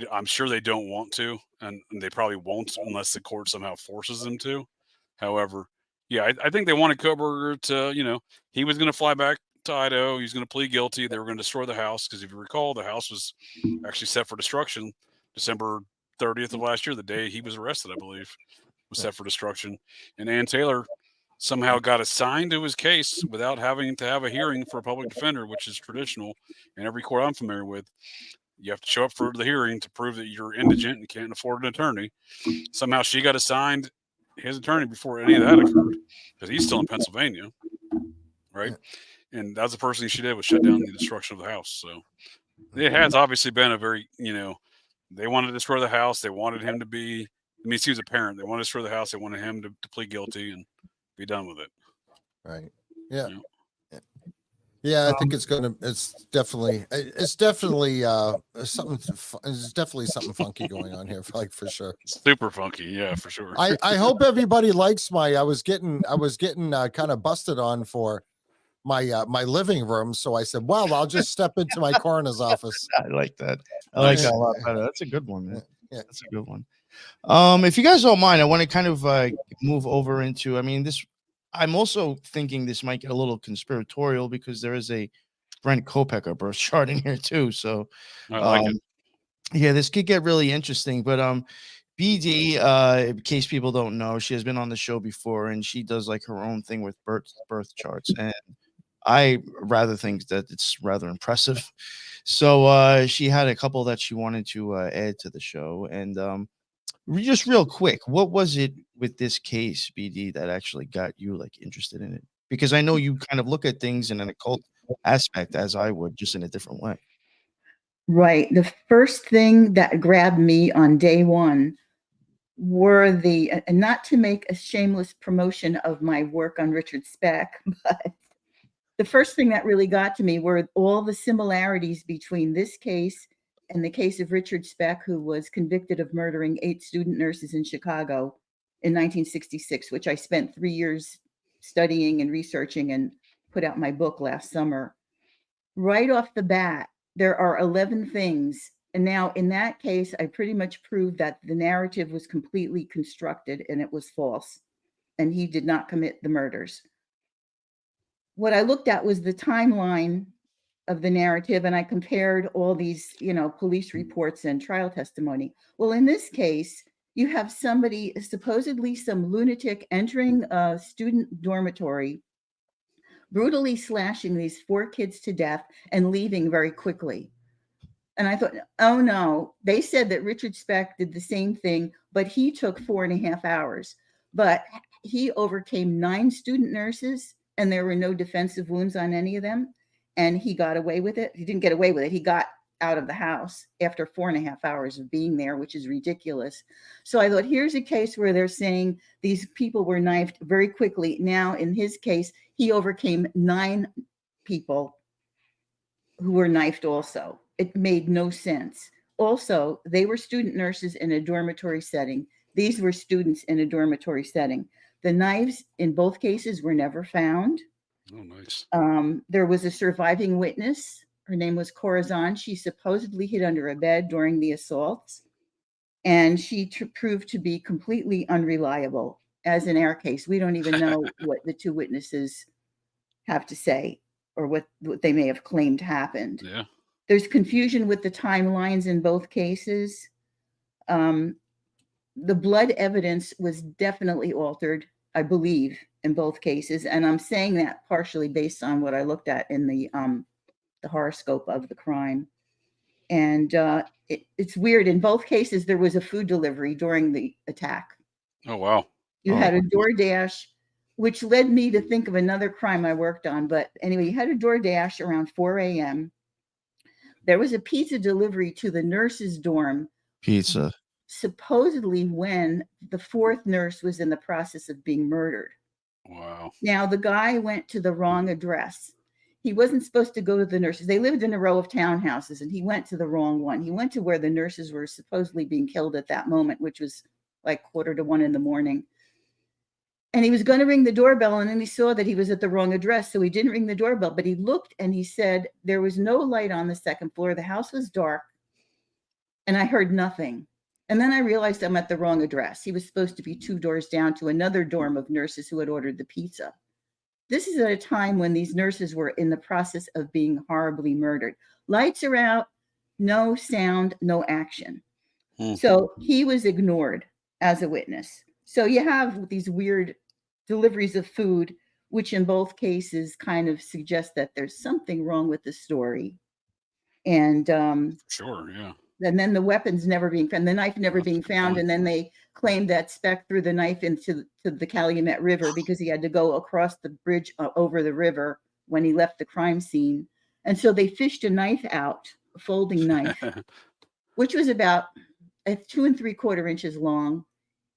I'm sure they don't want to, and they probably won't unless the court somehow forces them to. However, yeah, I think they wanted Kohberger to, he was going to fly back to Idaho. He was going to plead guilty. They were going to destroy the house because if you recall, the house was actually set for destruction December 30th of last year, the day he was arrested, I believe, was set for destruction. And Ann Taylor somehow got assigned to his case without having to have a hearing for a public defender, which is traditional in every court I'm familiar with. You have to show up for the hearing to prove that you're indigent and can't afford an attorney. Somehow she got assigned his attorney before any of that occurred, because he's still in Pennsylvania, right? And that's the first thing she did was shut down the destruction of the house. So it has obviously been a very, they wanted to destroy the house. They wanted him to be, he was a parent. They wanted to destroy the house. They wanted him to plead guilty and be done with it. Right. Yeah. Yeah, I think it's definitely something funky going on here, for sure. Super funky, yeah, for sure. I hope everybody likes I was getting kind of busted on for my living room, so I said, well, I'll just step into my coroner's office. I like that. I like that a lot better. That's a good one, man. Yeah, that's a good one. If you guys don't mind, I want to kind of move over into, I'm also thinking this might get a little conspiratorial because there is a Brent Kopecker birth chart in here too. So I like it. Yeah, this could get really interesting. But BD, in case people don't know, she has been on the show before, and she does like her own thing with birth charts, and I rather think that it's rather impressive. So she had a couple that she wanted to add to the show, and just real quick, what was it with this case, BD, that actually got you interested in it? Because I know you kind of look at things in an occult aspect, as I would, just in a different way. Right. The first thing that grabbed me on day one were and not to make a shameless promotion of my work on Richard Speck, but the first thing that really got to me were all the similarities between this case and the case of Richard Speck, who was convicted of murdering 8 student nurses in Chicago in 1966, which I spent 3 years studying and researching and put out my book last summer. Right off the bat, there are 11 things And now in that case, I pretty much proved that the narrative was completely constructed and it was false. And he did not commit the murders. What I looked at was the timeline of the narrative, and I compared all these, police reports and trial testimony. Well, in this case, you have somebody, supposedly some lunatic, entering a student dormitory, brutally slashing these 4 kids to death and leaving very quickly. And I thought, oh no, they said that Richard Speck did the same thing, but he took 4.5 hours. But he overcame 9 student nurses, and there were no defensive wounds on any of them. And he got away with it. He didn't get away with it. He got out of the house after 4.5 hours of being there, which is ridiculous. So I thought, here's a case where they're saying these people were knifed very quickly. Now, in his case, he overcame 9 people who were knifed also. It made no sense. Also, they were student nurses in a dormitory setting. These were students in a dormitory setting. The knives in both cases were never found. Oh, nice. There was a surviving witness. Her name was Corazon. She supposedly hid under a bed during the assaults, and she proved to be completely unreliable. As in our case, we don't even know what the 2 witnesses have to say or what they may have claimed happened. Yeah. There's confusion with the timelines in both cases. The blood evidence was definitely altered, I believe, in both cases. And I'm saying that partially based on what I looked at in the horoscope of the crime. And it's weird. In both cases, there was a food delivery during the attack. Oh, wow. You had a DoorDash, which led me to think of another crime I worked on. But anyway, you had a DoorDash around 4 a.m. There was a pizza delivery to the nurse's dorm. Pizza. Supposedly when the 4th nurse was in the process of being murdered. Wow. Now, the guy went to the wrong address. He wasn't supposed to go to the nurses. They lived in a row of townhouses, and he went to the wrong one. He went to where the nurses were supposedly being killed at that moment, which was like 1:45 in the morning. And he was going to ring the doorbell, and then he saw that he was at the wrong address. So he didn't ring the doorbell, but he looked and he said there was no light on the 2nd floor. The house was dark, and I heard nothing. And then I realized I'm at the wrong address. He was supposed to be 2 doors down to another dorm of nurses who had ordered the pizza. This is at a time when these nurses were in the process of being horribly murdered. Lights are out, no sound, no action. So he was ignored as a witness. So you have these weird deliveries of food, which in both cases kind of suggest that there's something wrong with the story. And Sure, yeah. and then the weapons never being found, the knife never being found. And then they claimed that Speck threw the knife into the Calumet River because he had to go across the bridge over the river when he left the crime scene. And so they fished a knife out, a folding knife, which was about 2 3/4 inches long.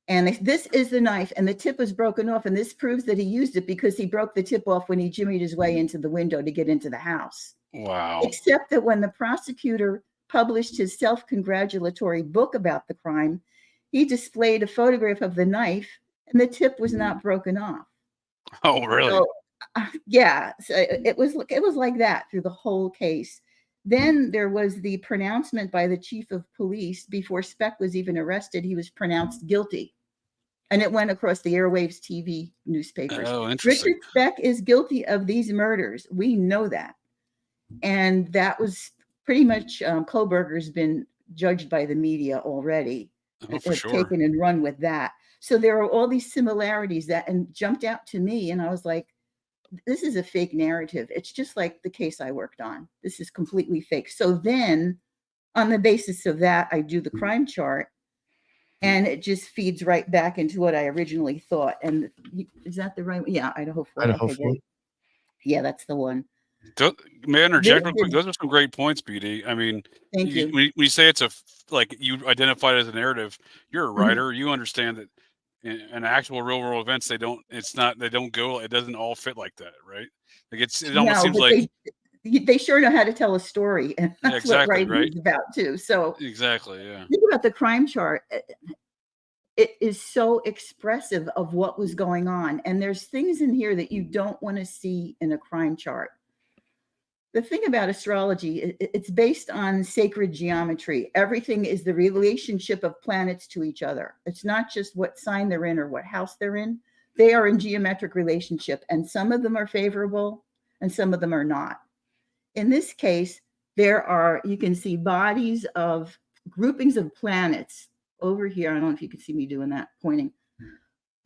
And this is the knife, and the tip was broken off. And this proves that he used it because he broke the tip off when he jimmied his way into the window to get into the house. Wow. Except that when the prosecutor published his self-congratulatory book about the crime, he displayed a photograph of the knife, and the tip was not broken off. Oh, really? So, yeah, so it was like that through the whole case. Then there was the pronouncement by the chief of police before Speck was even arrested. He was pronounced guilty, and it went across the airwaves, TV, newspapers. Oh, interesting. Richard Speck is guilty of these murders. We know that, and that was pretty much Kohlberger's been judged by the media already. Oh, for sure. Taken and run with that. So there are all these similarities that and jumped out to me, and I was like, this is a fake narrative. It's just like the case I worked on. This is completely fake. So then on the basis of that, I do the crime chart, and it just feeds right back into what I originally thought. And is that the right one? Yeah, Idaho 4. Idaho Okay, 4. great. Yeah, that's the one. May I interject real quick? Those are some great points, BD. I mean, Thank you. When you say it's like you identified as a narrative, you're a writer. You understand that in actual real world events, they don't go. It doesn't all fit like that, right? Like it almost seems like they sure know how to tell a story, and that's what writing is about too. So exactly, yeah. Think about the crime chart. It is so expressive of what was going on, and there's things in here that you don't want to see in a crime chart. The thing about astrology, it's based on sacred geometry. Everything is the relationship of planets to each other. It's not just what sign they're in or what house they're in. They are in geometric relationship, and some of them are favorable and some of them are not. In this case, there are, you can see bodies of groupings of planets over here. I don't know if you can see me doing that, pointing.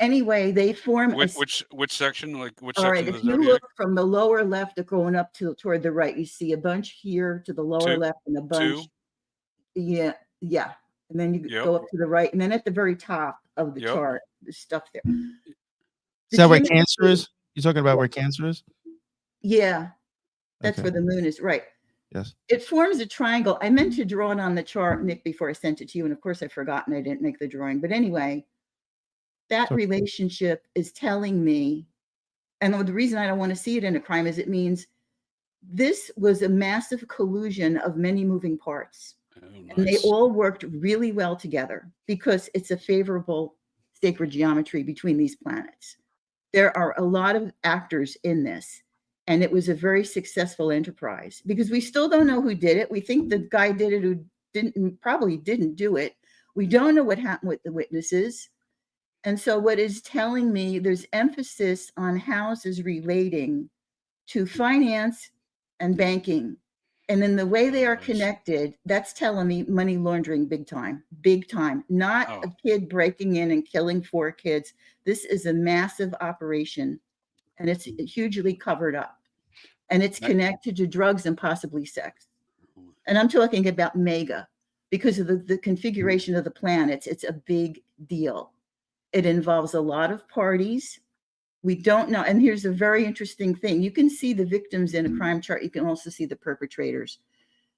Anyway, they form which section? Like which all right, section of if the you zodiac? look from the lower left going up toward the right, you see a bunch here to the lower Two? left and a bunch. Two? Yeah. And then you Yep. go up to the right, and then at the very top of the Yep. chart, there's stuff there. Is that where Cancer is? You're talking about where Cancer is? Yeah, that's Okay. where the moon is, right? Yes. It forms a triangle. I meant to draw it on the chart, Nick, before I sent it to you, and of course I forgot and I didn't make the drawing. But anyway, that So- relationship is telling me, and the reason I don't want to see it in a crime is it means this was a massive collusion of many moving parts. Oh, And they nice. all worked really well together because it's a favorable sacred geometry between these planets. There are a lot of actors in this, and it was a very successful enterprise because we still don't know who did it. We think the guy did it who probably didn't do it. We don't know what happened with the witnesses. And so what is telling me, there's emphasis on houses relating to finance and banking. And in the way they are Nice. connected, that's telling me money laundering big time, not Oh. a kid breaking in and killing 4 kids. This is a massive operation, and it's hugely covered up, and it's Nice. connected to drugs and possibly sex. And I'm talking about mega because of the configuration of the planets. It's a big deal. It involves a lot of parties. We don't know. And here's a very interesting thing. You can see the victims in a crime chart. You can also see the perpetrators.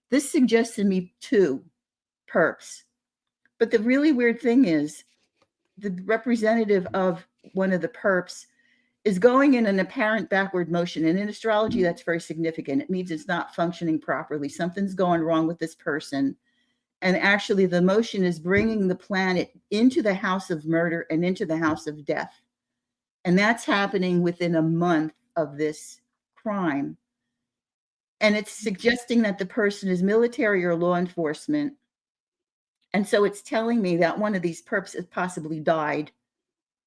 This suggests to me 2 perps. But the really weird thing is the representative of one of the perps is going in an apparent backward motion. And in astrology, that's very significant. It means it's not functioning properly. Something's going wrong with this person. And actually, the motion is bringing the planet into the house of murder and into the house of death. And that's happening within a month of this crime. And it's suggesting that the person is military or law enforcement. And so it's telling me that one of these perps has possibly died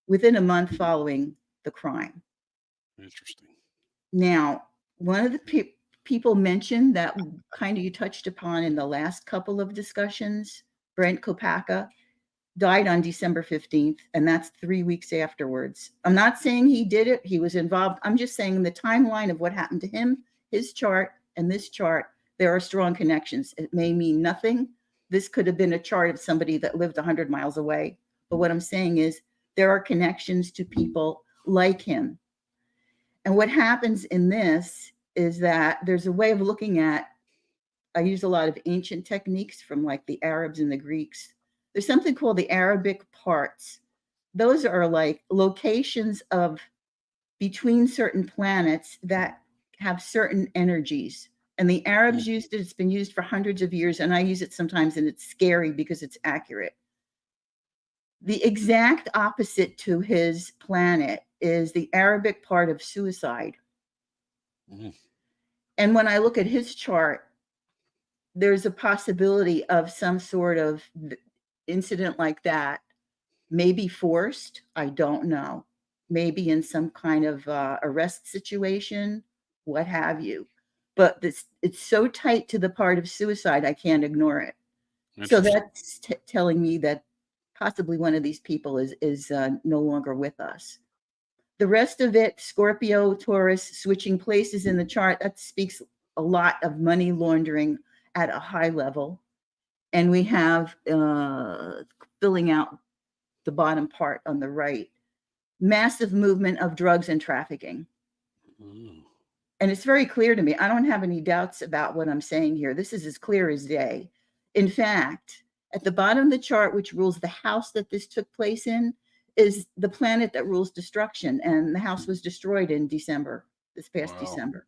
within a month following the crime. Interesting. Now, one of the people mentioned that kind of you touched upon in the last couple of discussions, Brent Kopaka, died on December 15th, and that's 3 weeks afterwards. I'm not saying he did it, he was involved. I'm just saying the timeline of what happened to him, his chart, and this chart, there are strong connections. It may mean nothing. This could have been a chart of somebody that lived 100 miles away. But what I'm saying is there are connections to people like him. And what happens in this is that there's a way of looking at, I use a lot of ancient techniques from like the Arabs and the Greeks. There's something called the Arabic parts. Those are like locations of between certain planets that have certain energies. And the Arabs used it. It's been used for hundreds of years. And I use it sometimes, and it's scary because it's accurate. The exact opposite to his planet is the Arabic part of suicide. Mhm. And when I look at his chart, there's a possibility of some sort of incident like that, maybe forced, I don't know, maybe in some kind of arrest situation, what have you. But it's so tight to the part of suicide, I can't ignore it. So that's telling me that possibly one of these people is no longer with us. The rest of it, Scorpio, Taurus, switching places in the chart, that speaks a lot of money laundering at a high level. And we have filling out the bottom part on the right, massive movement of drugs and trafficking. Mm. And it's very clear to me. I don't have any doubts about what I'm saying here. This is as clear as day. In fact, at the bottom of the chart, which rules the house that this took place in, is the planet that rules destruction. And the house was destroyed in December, this past December.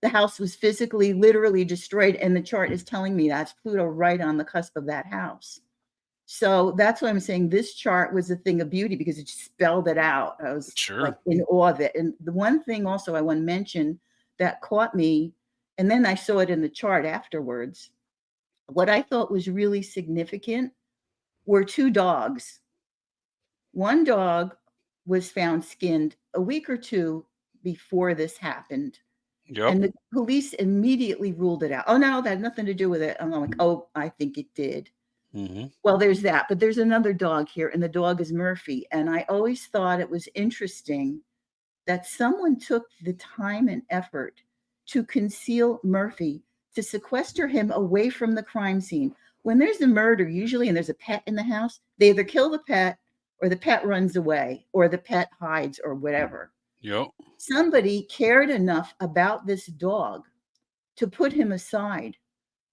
The house was physically, literally destroyed. And the chart is telling me that's Pluto right on the cusp of that house. So that's why I'm saying this chart was a thing of beauty because it spelled it out. I was like in awe of it. And the one thing also I want to mention that caught me And then I saw it in the chart afterwards. What I thought was really significant were 2 dogs. One dog was found skinned a week or 2 before this happened. Yep. And the police immediately ruled it out. Oh, no, that had nothing to do with it. I'm like, oh, I think it did. Mm-hmm. Well, there's that. But there's another dog here, and the dog is Murphy. And I always thought it was interesting that someone took the time and effort to conceal Murphy, to sequester him away from the crime scene. When there's a murder, usually, and there's a pet in the house, they either kill the pet or the pet runs away or the pet hides or whatever. Yep. Somebody cared enough about this dog to put him aside.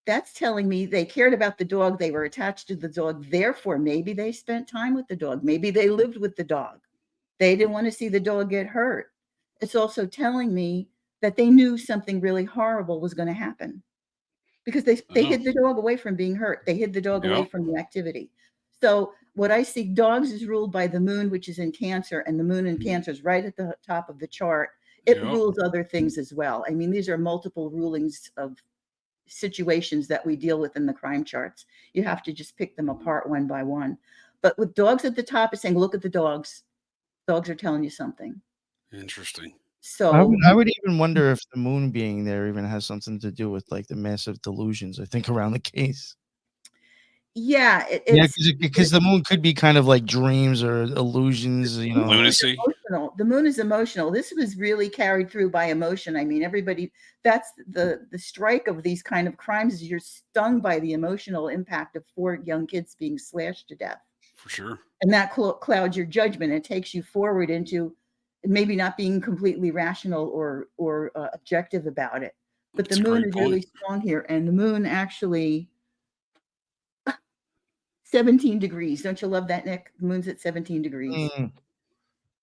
That's telling me they cared about the dog. They were attached to the dog. Therefore, maybe they spent time with the dog. Maybe they lived with the dog. They didn't want to see the dog get hurt. It's also telling me that they knew something really horrible was going to happen, because they hid the dog away from being hurt. They hid the dog away from the activity. So what I see, dogs is ruled by the moon, which is in Cancer, and the moon in Cancer is right at the top of the chart. It rules other things as well. I mean, these are multiple rulings of situations that we deal with in the crime charts. You have to just pick them apart one by one. But with dogs at the top, it's saying, look at the dogs. Dogs are telling you something. Interesting. So I would even wonder if the moon being there even has something to do with like the massive delusions, I think, around the case. Yeah, because the moon could be kind of like dreams or illusions, you know. Lunacy. The moon is emotional. This was really carried through by emotion. I mean, everybody, that's the strike of these kind of crimes, is you're stung by the emotional impact of 4 young kids being slashed to death. For sure. And that clouds your judgment. It takes you forward into maybe not being completely rational or objective about it. But the moon is really strong here. And the moon actually 17 degrees. Don't you love that, Nick? The moon's at 17 degrees.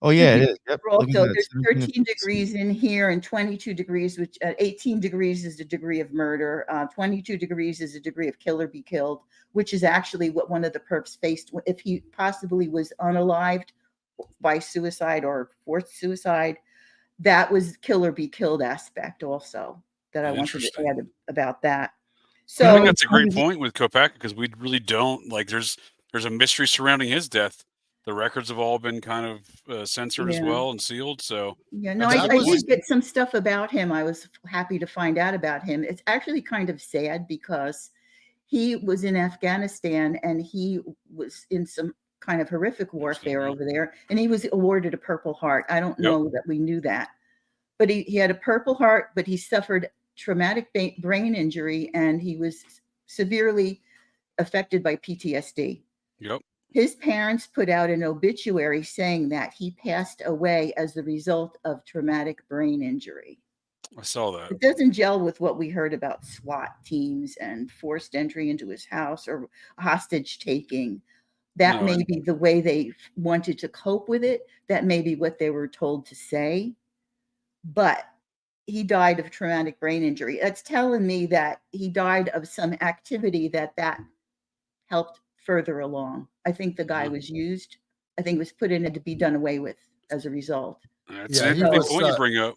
Oh, yeah, it is. Yep. Also, there's 13 degrees in here and 22 degrees, which 18 degrees is the degree of murder. 22 degrees is a degree of kill or be killed, which is actually what one of the perps faced if he possibly was unalived by suicide or forced suicide. That was kill or be killed aspect also that I wanted to add about that. So I think that's a great point with Kopacka, because we really don't like. There's a mystery surrounding his death. The records have all been kind of censored as well and sealed. So no, I did get some stuff about him. I was happy to find out about him. It's actually kind of sad because he was in Afghanistan and he was in some kind of horrific warfare over there, and he was awarded a Purple Heart. I don't know that we knew that, but he had a Purple Heart, but he suffered traumatic brain injury, and he was severely affected by PTSD. Yep. His parents put out an obituary saying that he passed away as the result of traumatic brain injury. I saw that. It doesn't gel with what we heard about SWAT teams and forced entry into his house or hostage taking. That may be the way they wanted to cope with it. That may be what they were told to say. But he died of traumatic brain injury. That's telling me that he died of some activity that helped further along. I think the guy was used. I think it was put in it to be done away with as a result. That's an interesting point you bring up.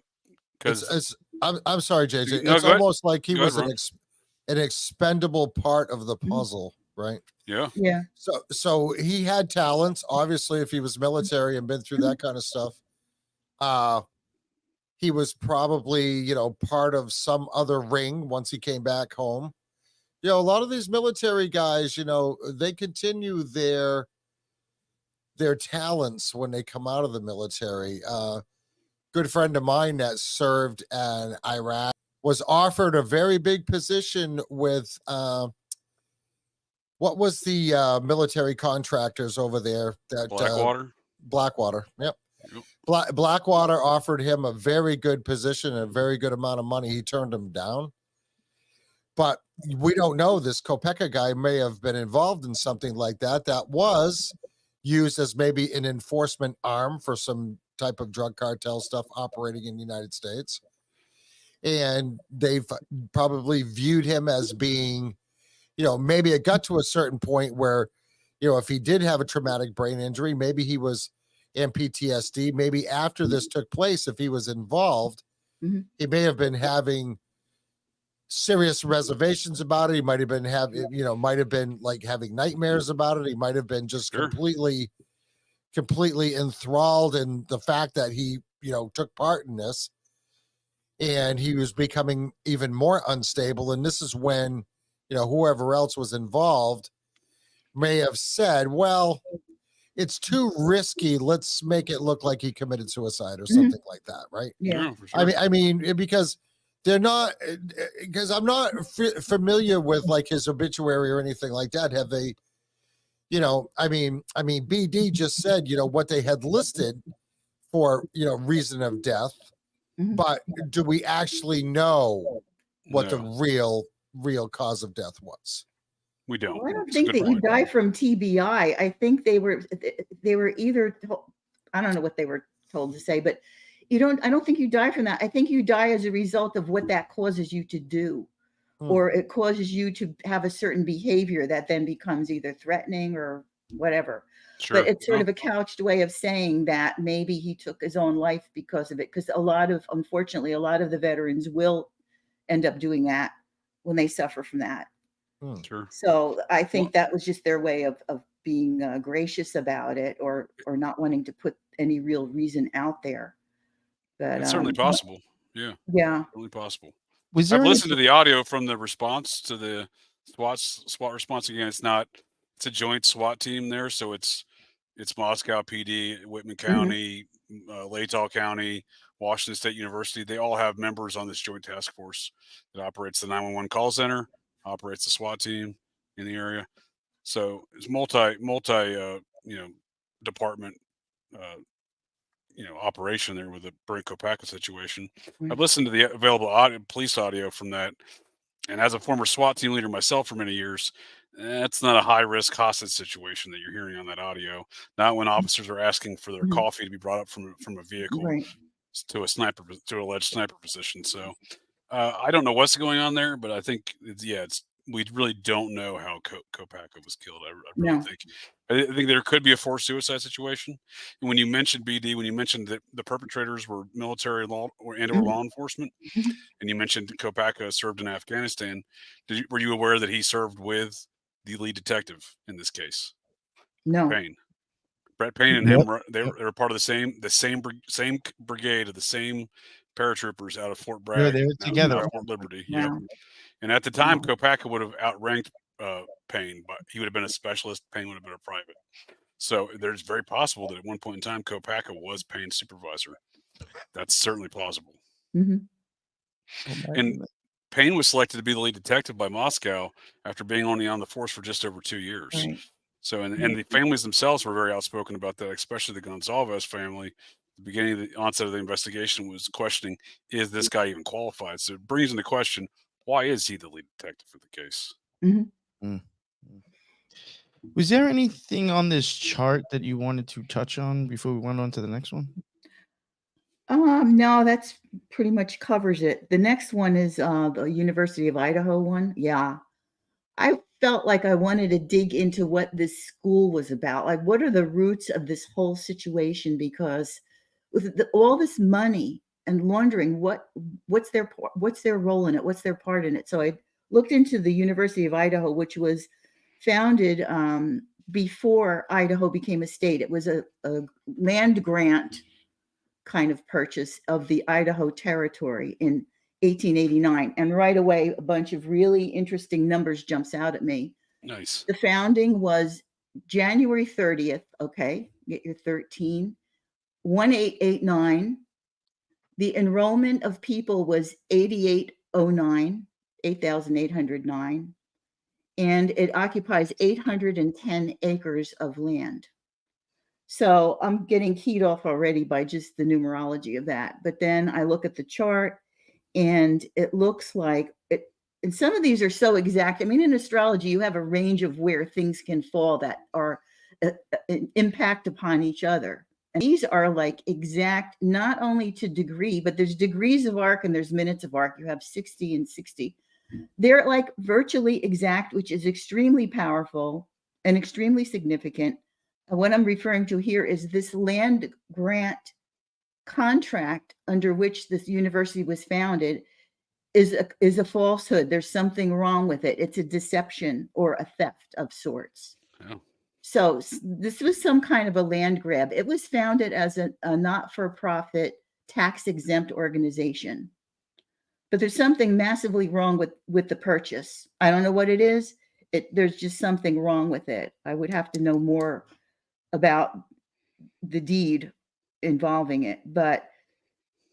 Because I'm sorry, JJ. It's almost like he was an expendable part of the puzzle, right? Yeah. Yeah. So he had talents. Obviously, if he was military and been through that kind of stuff, he was probably, part of some other ring once he came back home. A lot of these military guys, they continue their talents when they come out of the military. Good friend of mine that served in Iraq was offered a very big position with what was the military contractors over there? That Blackwater. Yep. Blackwater offered him a very good position and a very good amount of money. He turned him down. But we don't know. This Kopacka guy may have been involved in something like that was used as maybe an enforcement arm for some type of drug cartel stuff operating in the United States. And they've probably viewed him as being, maybe it got to a certain point where, if he did have a traumatic brain injury, maybe he was in PTSD. Maybe after this took place, if he was involved, he may have been having serious reservations about it. He might have been like having nightmares about it. He might have been just Sure. completely enthralled in the fact that he, took part in this, and he was becoming even more unstable. And this is when, whoever else was involved may have said, well, it's too risky. Let's make it look like he committed suicide or something like that. Right. Yeah. For sure. I mean, because they're not, because I'm not familiar with like his obituary or anything like that. Have they, I mean, BD just said, what they had listed for, reason of death, but do we actually know what the real cause of death was? We don't. Well, I don't It's a think good that you point. die from TBI. I think they were either, I don't know what they were told to say, but I don't think you die from that. I think you die as a result of what that causes you to do, or it causes you to have a certain behavior that then becomes either threatening or whatever. Sure. But it's sort of a couched way of saying that maybe he took his own life because of it. Because unfortunately, a lot of the veterans will end up doing that when they suffer from that. Sure. So I think that was just their way of being gracious about it, or not wanting to put any real reason out there. But It's certainly possible. Yeah. Yeah. Certainly possible. Was there I've listened to the audio from the response to the SWAT response. Again, it's a joint SWAT team there. So it's Moscow PD, Whitman County, Latah County, Washington State University. They all have members on this joint task force that operates the 911 call center, operates the SWAT team in the area. So it's multi department operation there with the Brent Kopacka situation. I've listened to the available police audio from that, and as a former SWAT team leader myself for many years, that's not a high risk hostage situation that you're hearing on that audio. Not when officers are asking for their coffee to be brought up from a vehicle to an alleged sniper position. So I don't know what's going on there, but I think we really don't know how Kopacka was killed. I really think. I think there could be a forced suicide situation. And when you mentioned BD, when you mentioned that the perpetrators were military law or law enforcement, and you mentioned Kopacka served in Afghanistan, were you aware that he served with the lead detective in this case? No. Brett Payne and him, they were part of the same brigade of the same paratroopers out of Fort Bragg. They were together. Fort Liberty. Yep. And at the time, Kopacka would have outranked Payne, but he would have been a specialist. Payne would have been a private. So there's very possible that at one point in time, Kopacka was Payne's supervisor. That's certainly plausible. And Payne was selected to be the lead detective by Moscow after being only on the force for just over 2 years. Right. So, and the families themselves were very outspoken about that, especially the Gonzalez family. The beginning of the onset of the investigation was questioning, is this guy even qualified? So it brings into question, why is he the lead detective for the case? Was there anything on this chart that you wanted to touch on before we went on to the next one? No, that's pretty much covers it. The next one is the University of Idaho one. Yeah. I felt like I wanted to dig into what this school was about. Like, what are the roots of this whole situation? Because with all this money and laundering, what's their role in it? What's their part in it? So I looked into the University of Idaho, which was founded before Idaho became a state. It was a land grant kind of purchase of the Idaho territory in 1889. And right away, a bunch of really interesting numbers jumps out at me. Nice. The founding was January 30th. Okay, get your 13. 1889. The enrollment of people was 8,809. And it occupies 810 acres of land. So I'm getting keyed off already by just the numerology of that. But then I look at the chart and it looks like it, and some of these are so exact. I mean, in astrology, you have a range of where things can fall that are an impact upon each other. And these are like exact, not only to degree, but there's degrees of arc and there's minutes of arc. You have 60 and 60. They're like virtually exact, which is extremely powerful and extremely significant. And what I'm referring to here is this land grant contract under which this university was founded is a falsehood. There's something wrong with it. It's a deception or a theft of sorts. Oh. So this was some kind of a land grab. It was founded as a not-for-profit, tax-exempt organization. But there's something massively wrong with the purchase. I don't know what it is. There's just something wrong with it. I would have to know more about the deed involving it. But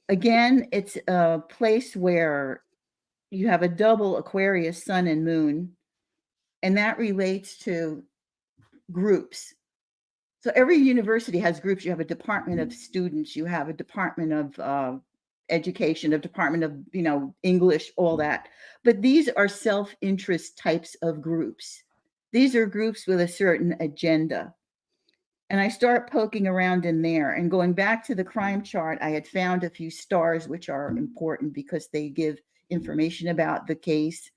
again, it's a place where you have a double Aquarius sun and moon, and that relates to groups. So every university has groups. You have a department of students, you have a department of education, a department of, English, all that. But these are self-interest types of groups. These are groups with a certain agenda. And I start poking around in there and going back to the crime chart. I had found a few stars, which are important because they give information about the case.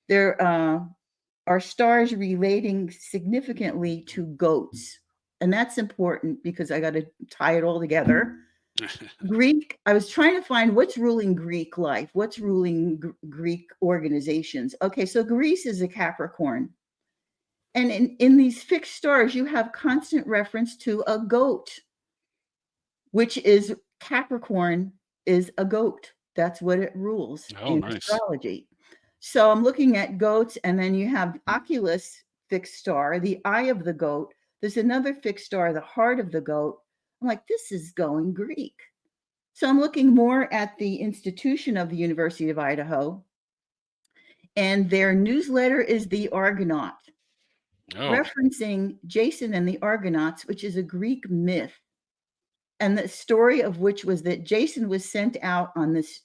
There are stars relating significantly to goats. And that's important because I got to tie it all together. Greek, I was trying to find what's ruling Greek life, what's ruling Greek organizations. Okay, so Greece is a Capricorn. And in these fixed stars, you have constant reference to a goat, which is Capricorn is a goat. That's what it rules in astrology. So I'm looking at goats, and then you have Oculus fixed star, the eye of the goat. There's another fixed star, the heart of the goat. I'm like, this is going Greek. So I'm looking more at the institution of the University of Idaho, and their newsletter is the Argonaut, referencing Jason and the Argonauts, which is a Greek myth. And the story of which was that Jason was sent out on this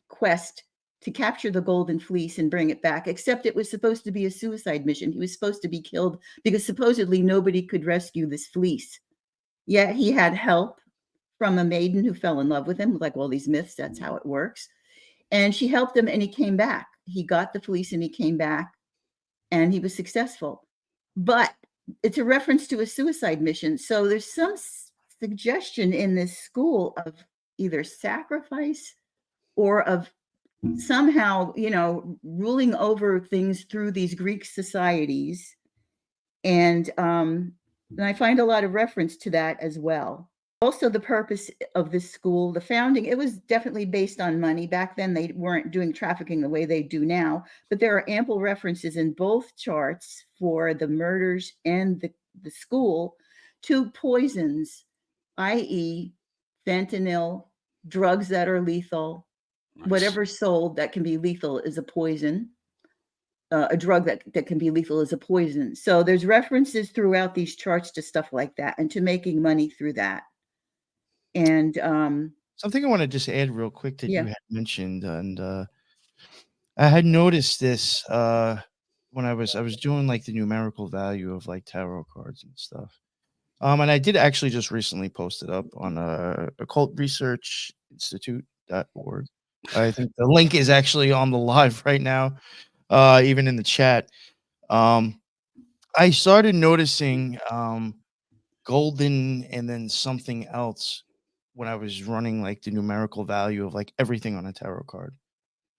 quest to capture the golden fleece and bring it back, except it was supposed to be a suicide mission. He was supposed to be killed because supposedly nobody could rescue this fleece. Yet he had help from a maiden who fell in love with him, like all these myths, that's how it works. And she helped him and he came back. He got the fleece and he came back and he was successful. But it's a reference to a suicide mission. So there's some suggestion in this school of either sacrifice or of somehow, ruling over things through these Greek societies. And I find a lot of reference to that as well. Also, the purpose of this school, the founding, it was definitely based on money. Back then, they weren't doing trafficking the way they do now, but there are ample references in both charts for the murders and the school to poisons, i.e. fentanyl, drugs that are lethal. Nice. Whatever sold that can be lethal is a poison. A drug that can be lethal is a poison. So there's references throughout these charts to stuff like that and to making money through that. And something I want to just add real quick that you had mentioned, and I had noticed this when I was doing like the numerical value of like tarot cards and stuff. And I did actually just recently post it up on Occult Research Institute.org. I think the link is actually on the live right now, even in the chat. I started noticing golden and then something else when I was running like the numerical value of like everything on a tarot card.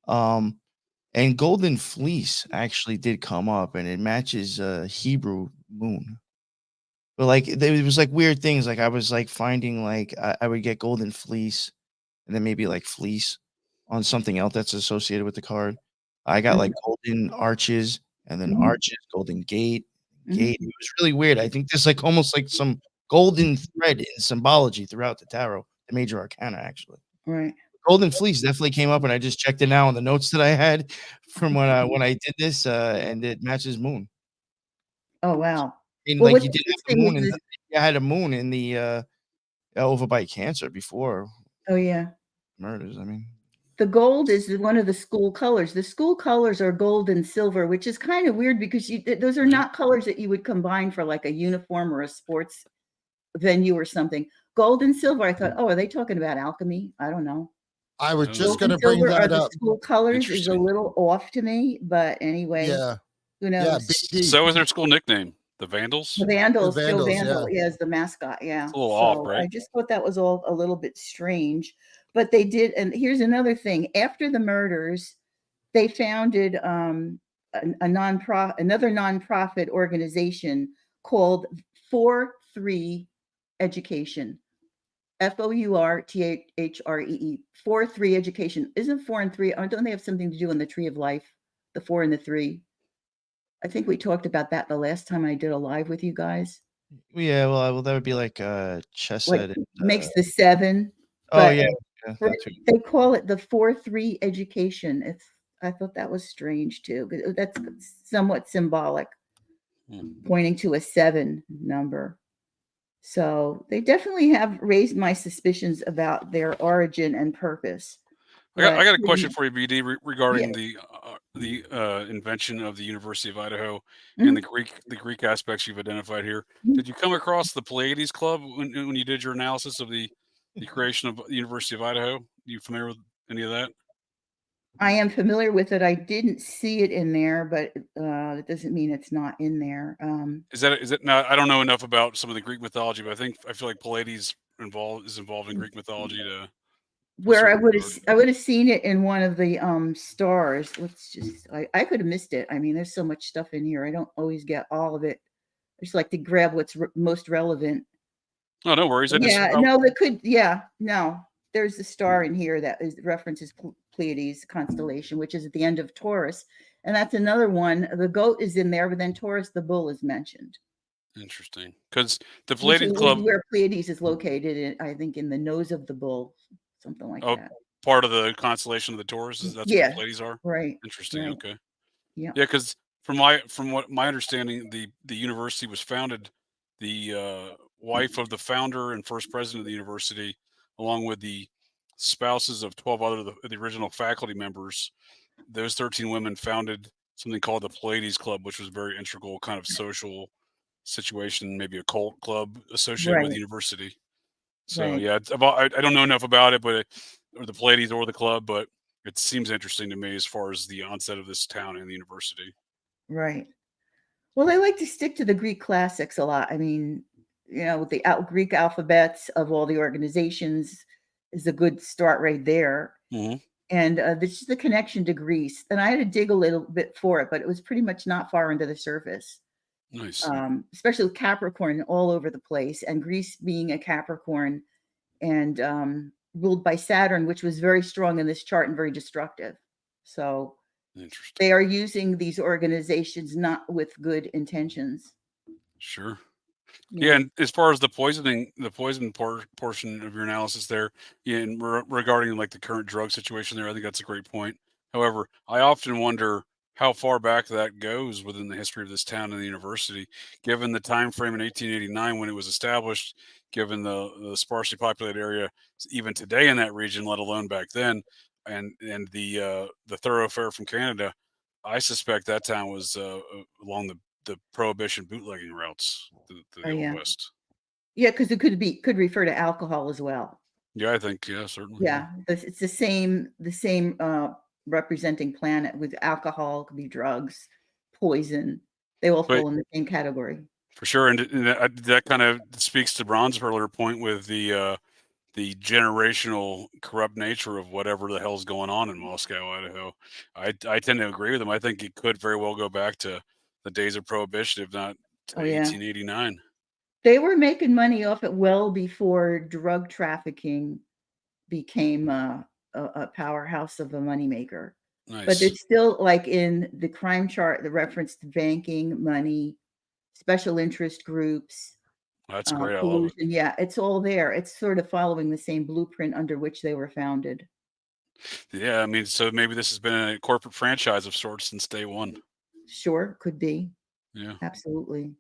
And golden fleece actually did come up, and it matches Hebrew moon. But like it was like weird things. Like I was like finding like I would get golden fleece and then maybe like fleece on something else that's associated with the card. I got like golden arches and then arches, golden gate. It was really weird. I think there's like almost like some golden thread in symbology throughout the tarot, the major arcana, actually. Right. Golden fleece definitely came up, and I just checked it now on the notes that I had from when I did this, and it matches moon. Oh wow! And well, like you did have the moon, and you had a moon in the over by Cancer before. Oh yeah. Murders. I mean. The gold is one of the school colors. The school colors are gold and silver, which is kind of weird because those are not colors that you would combine for like a uniform or a sports venue or something. Gold and silver. I thought, are they talking about alchemy? I don't know. I was just going to bring that up. School colors is a little off to me, but anyway. Yeah. Who knows? Yeah, so is their school nickname? The Vandals? The Vandals. Joe Vandal, is the mascot. Yeah. It's a little off, right? I just thought that was all a little bit strange. But they did, and here's another thing. After the murders, they founded another nonprofit organization called 4-3 Education. FOURTHREE. 4-3 Education. Isn't 4 and 3? Don't they have something to do in the tree of life? The 4 and the 3. I think we talked about that the last time I did a live with you guys. Yeah, well, that would be like Chesed. Like makes the 7. Oh But yeah, they call it the 4-3 Education. I thought that was strange too. That's somewhat symbolic, pointing to a 7 number. So they definitely have raised my suspicions about their origin and purpose. I got a question for you, BD, regarding Yeah. the invention of the University of Idaho Mhm. and the Greek aspects you've identified here. Did you come across the Pleiades Club when you did your analysis of the creation of the University of Idaho? Are you familiar with any of that? I am familiar with it. I didn't see it in there, but it doesn't mean it's not in there. Is it now? I don't know enough about some of the Greek mythology, but I feel like Pleiades is involved in Greek mythology to where I certain would have seen it in one of the stars. Let's just I could have missed it. I mean, there's so much stuff in here. I don't always get all of it. I just like to grab what's most relevant. Oh, no worries. No, it could. Yeah, no. There's a star in here that references Pleiades constellation, which is at the end of Taurus, and that's another one. The goat is in there, but then Taurus, the bull, is mentioned. Interesting, because the Pleiades Club, where Pleiades is located, I think in the nose of the bull, something like that. Part of the constellation of the Taurus. That's what the Pleiades are. Right. Interesting. Right. Okay. Yeah. Yeah, because from what my understanding, the university was founded. The wife of the founder and first president of the university, along with the spouses of 12 other the original faculty members, those 13 women founded something called the Pleiades Club, which was a very integral kind of social situation, maybe a cult club associated with the university. So yeah, I don't know enough about it, or the Pleiades or the club, but it seems interesting to me as far as the onset of this town and the university. Right. Well, they like to stick to the Greek classics a lot. I mean, with the Greek alphabets of all the organizations is a good start right there. Mm-hmm. And this is the connection to Greece. And I had to dig a little bit for it, but it was pretty much not far under the surface. Nice. Especially with Capricorn all over the place, and Greece being a Capricorn and ruled by Saturn, which was very strong in this chart and very destructive. So they are using these organizations not with good intentions. Sure. Yeah, and as far as the poison portion of your analysis there, and regarding like the current drug situation there, I think that's a great point. However, I often wonder how far back that goes within the history of this town and the university, given the time frame in 1889 when it was established, given the sparsely populated area even today in that region, let alone back then, and the thoroughfare from Canada. I suspect that town was along the prohibition bootlegging routes to the west. Yeah, because it could refer to alcohol as well. Yeah, I think certainly. Yeah, it's the same representing planet with alcohol, could be drugs, poison. They all fall in the same category. For sure, and that kind of speaks to Ron's earlier point with the generational corrupt nature of whatever the hell's going on in Moscow, Idaho. I tend to agree with him. I think it could very well go back to the days of Prohibition, if not to 1889. They were making money off it well before drug trafficking became a powerhouse of a moneymaker. Nice. But it's still like in the crime chart, the reference to banking, money, special interest groups. That's great. I love it. Yeah, it's all there. It's sort of following the same blueprint under which they were founded. Yeah, I mean, so maybe this has been a corporate franchise of sorts since day one. Sure, could be. Yeah, absolutely.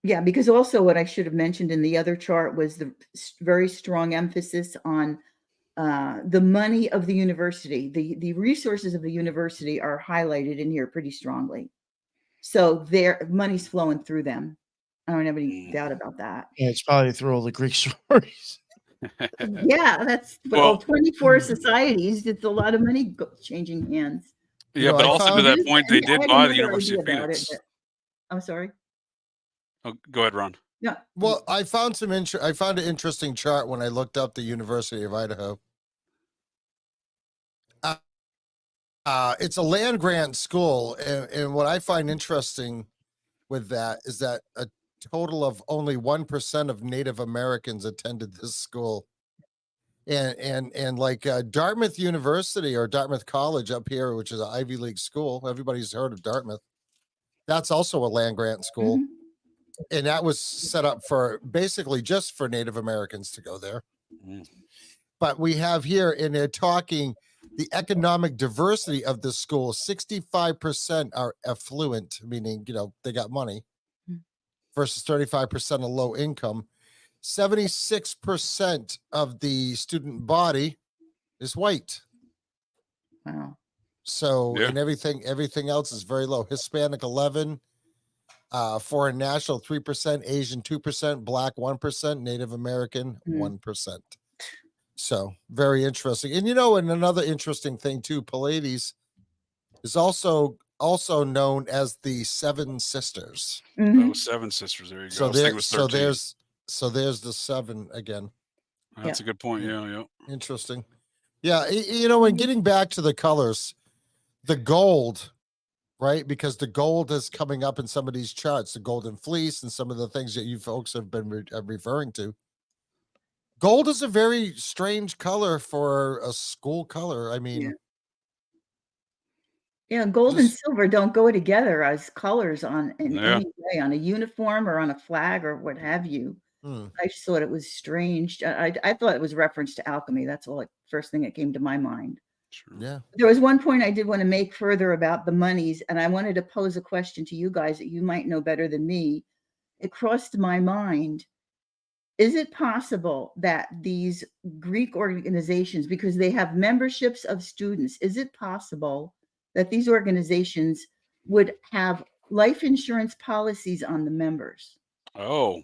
Yeah, because also what I should have mentioned in the other chart was the very strong emphasis on the money of the university. The resources of the university are highlighted in here pretty strongly. So their money's flowing through them. I don't have any doubt about that. Yeah, it's probably through all the Greek stories. Yeah, that's 24 societies. It's a lot of money changing hands. Yeah, but also to that point, they did buy the University of Phoenix. I'm sorry. Oh, go ahead, Ron. Yeah. Well, I found an interesting chart when I looked up the University of Idaho. It's a land grant school, and what I find interesting with that is that a total of only 1% of Native Americans attended this school. And like Dartmouth University or Dartmouth College up here, which is an Ivy League school. Everybody's heard of Dartmouth. That's also a land grant school. And that was set up for basically just for Native Americans to go there. But we have here, and they're talking the economic diversity of the school. 65% are affluent, meaning, they got money, versus 35% of low income. 76% of the student body is white. Wow. So, and everything else is very low. Hispanic 11, foreign national 3%, Asian 2%, Black 1%, Native American 1%. So very interesting. And and another interesting thing too, Pleiades is also known as the Seven Sisters. Oh, Seven Sisters. There you go. So I was thinking it was 13. So there's the 7 again. That's a good point. Yeah. Interesting. Yeah, and getting back to the colors, the gold, right? Because the gold is coming up in some of these charts, the golden fleece and some of the things that you folks have been referring to. Gold is a very strange color for a school color. I mean, gold and silver don't go together as colors in any way, on a uniform or on a flag or what have you. I just thought it was strange. I thought it was reference to alchemy. That's all. First thing that came to my mind. Sure. Yeah. There was one point I did want to make further about the monies, and I wanted to pose a question to you guys that you might know better than me. It crossed my mind. Is it possible that these Greek organizations, because they have memberships of students, is it possible that these organizations would have life insurance policies on the members? Oh,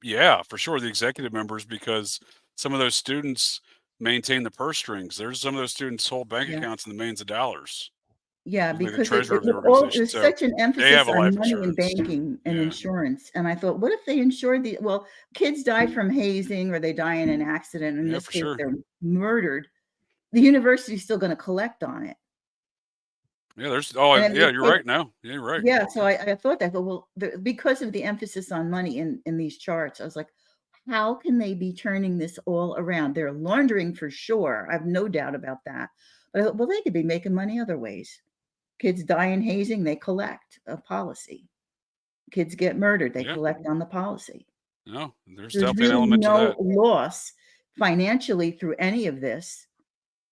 yeah, for sure. The executive members, because some of those students maintain the purse strings. There's some of those students hold bank accounts in the millions of dollars. Yeah, because there's such an emphasis on money and banking and insurance. And I thought, what if they insured kids die from hazing or they die in an accident. In this case, they're murdered. The university's still going to collect on it. Yeah, you're right now. Yeah, you're right. Yeah, so I thought that, because of the emphasis on money in these charts, I was like, how can they be turning this all around? They're laundering for sure. I have no doubt about that. But I thought, they could be making money other ways. Kids die in hazing, they collect a policy. Kids get murdered, they collect on the policy. No, there's definitely an element to that. No loss financially through any of this.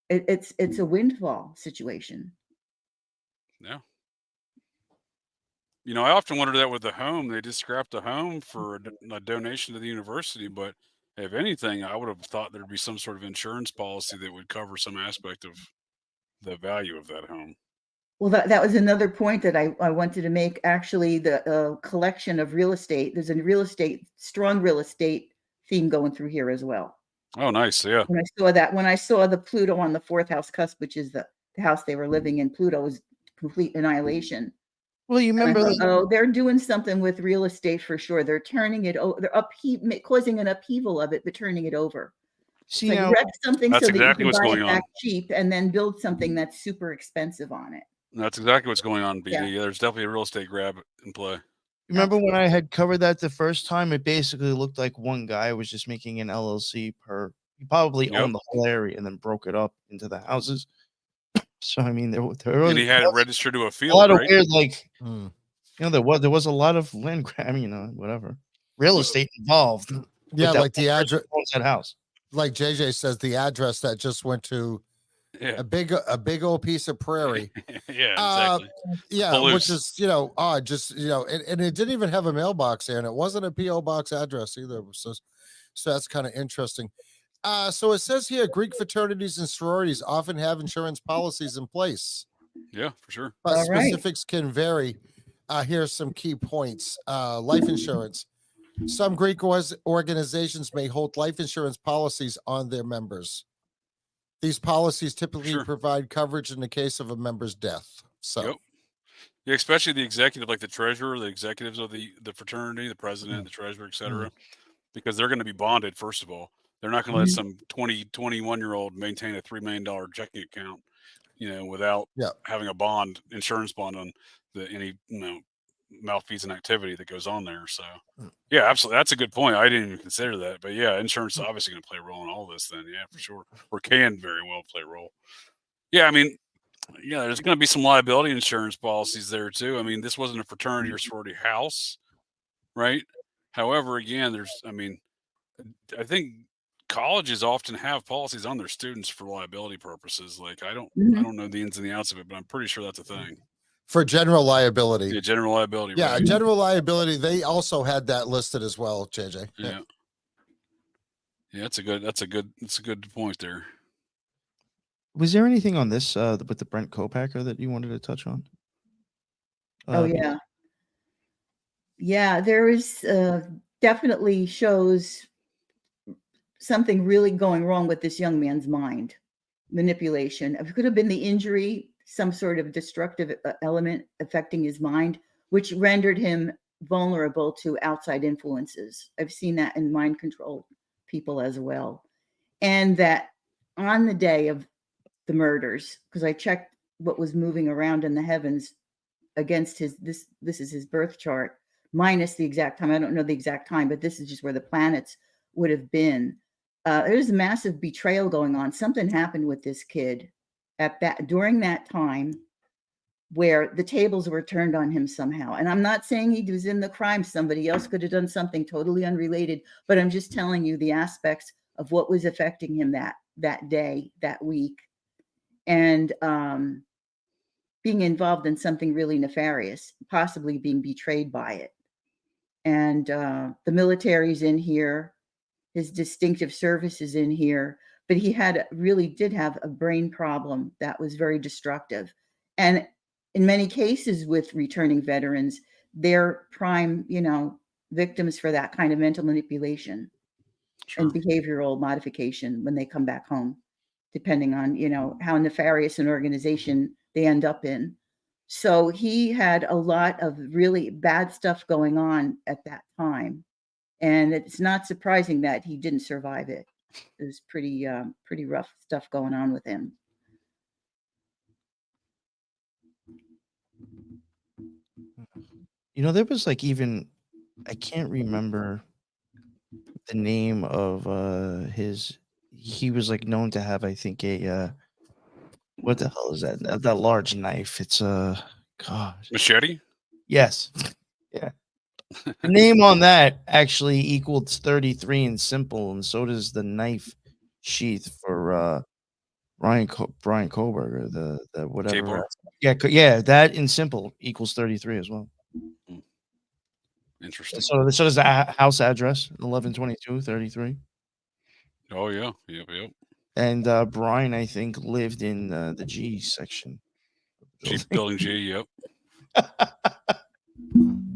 It's a windfall situation. Yeah. I often wonder that with the home. They just scrapped the home for a donation to the university. But if anything, I would have thought there'd be some sort of insurance policy that would cover some aspect of the value of that home. Well, that was another point that I wanted to make. Actually, the collection of real estate, there's a strong real estate theme going through here as well. Oh, nice. Yeah. When I saw the Pluto on the 4th house cusp, which is the house they were living in, Pluto was complete annihilation. Well, you remember? They're doing something with real estate for sure. They're turning it over. They're causing an upheaval of it, but turning it over. See, wreck something that's so that exactly you can what's buy going it back on. cheap, and then build something that's super expensive on it. That's exactly what's going on, BD. Yeah, there's definitely a real estate grab in play. Remember when I had covered that the first time? It basically looked like one guy was just making an LLC he probably owned the whole area and then broke it up into the houses. So I mean, and he had it registered to a field. A lot of right? weird, there was a lot of land grab, whatever real estate involved. Yeah, like the address that house. Like JJ says, the address that just went to a big old piece of prairie. Yeah, exactly. Which is odd. And it didn't even have a mailbox there, and it wasn't a PO box address either. So that's kind of interesting. So it says here, Greek fraternities and sororities often have insurance policies in place. Yeah, for sure. But specifics can vary. Here's some key points. Life insurance. Some Greek organizations may hold life insurance policies on their members. These policies typically provide coverage in the case of a member's death. So, yeah, especially the executive, like the treasurer, the executives of the fraternity, the president, the treasurer, etc., because they're going to be bonded. First of all, they're not going to let some 21-year-old maintain a $3 million checking account without Yeah. having a insurance bond on any malfeasant activity that goes on there. So yeah, absolutely. That's a good point. I didn't even consider that, but yeah, insurance is obviously going to play a role in all this then. Yeah, for sure. Or can very well play a role. Yeah. I mean, yeah, there's going to be some liability insurance policies there too. I mean, this wasn't a fraternity or sorority house, right? However, again, I think colleges often have policies on their students for liability purposes. Like I don't know the ins and the outs of it, but I'm pretty sure that's a thing. For general liability. Yeah, general liability. Yeah, right? general liability. They also had that listed as well, JJ. Yeah. Yeah, that's a good point there. Was there anything on this with the Brent Kopacker that you wanted to touch on? Oh yeah. Yeah, there is definitely shows something really going wrong with this young man's mind. Manipulation. It could have been the injury, some sort of destructive element affecting his mind, which rendered him vulnerable to outside influences. I've seen that in mind control people as well. And that on the day of the murders, because I checked what was moving around in the heavens against this is his birth chart, minus the exact time. I don't know the exact time, but this is just where the planets would have been. There's a massive betrayal going on. Something happened with this kid during that time where the tables were turned on him somehow. And I'm not saying he was in the crime. Somebody else could have done something totally unrelated, but I'm just telling you the aspects of what was affecting him that day, that week. And being involved in something really nefarious, possibly being betrayed by it. And the military's in here, his distinctive service is in here, but he really did have a brain problem that was very destructive. And in many cases with returning veterans, they're prime, victims for that kind of mental manipulation and behavioral modification when they come back home, depending on, how nefarious an organization they end up in. So he had a lot of really bad stuff going on at that time. And it's not surprising that he didn't survive it. It was pretty rough stuff going on with him. There was I can't remember the name of he was known to have, I think, what the hell is that? That large knife. It's God. Machete? Yes. Yeah. The name on that actually equals 33 in simple, and so does the knife sheath for Brian Koberger, the whatever. Yeah, that in simple equals 33 as well. Interesting. So does the house address 1122 33. Oh yeah, yep. And Brian, I think, lived in the G section. Building G, yep.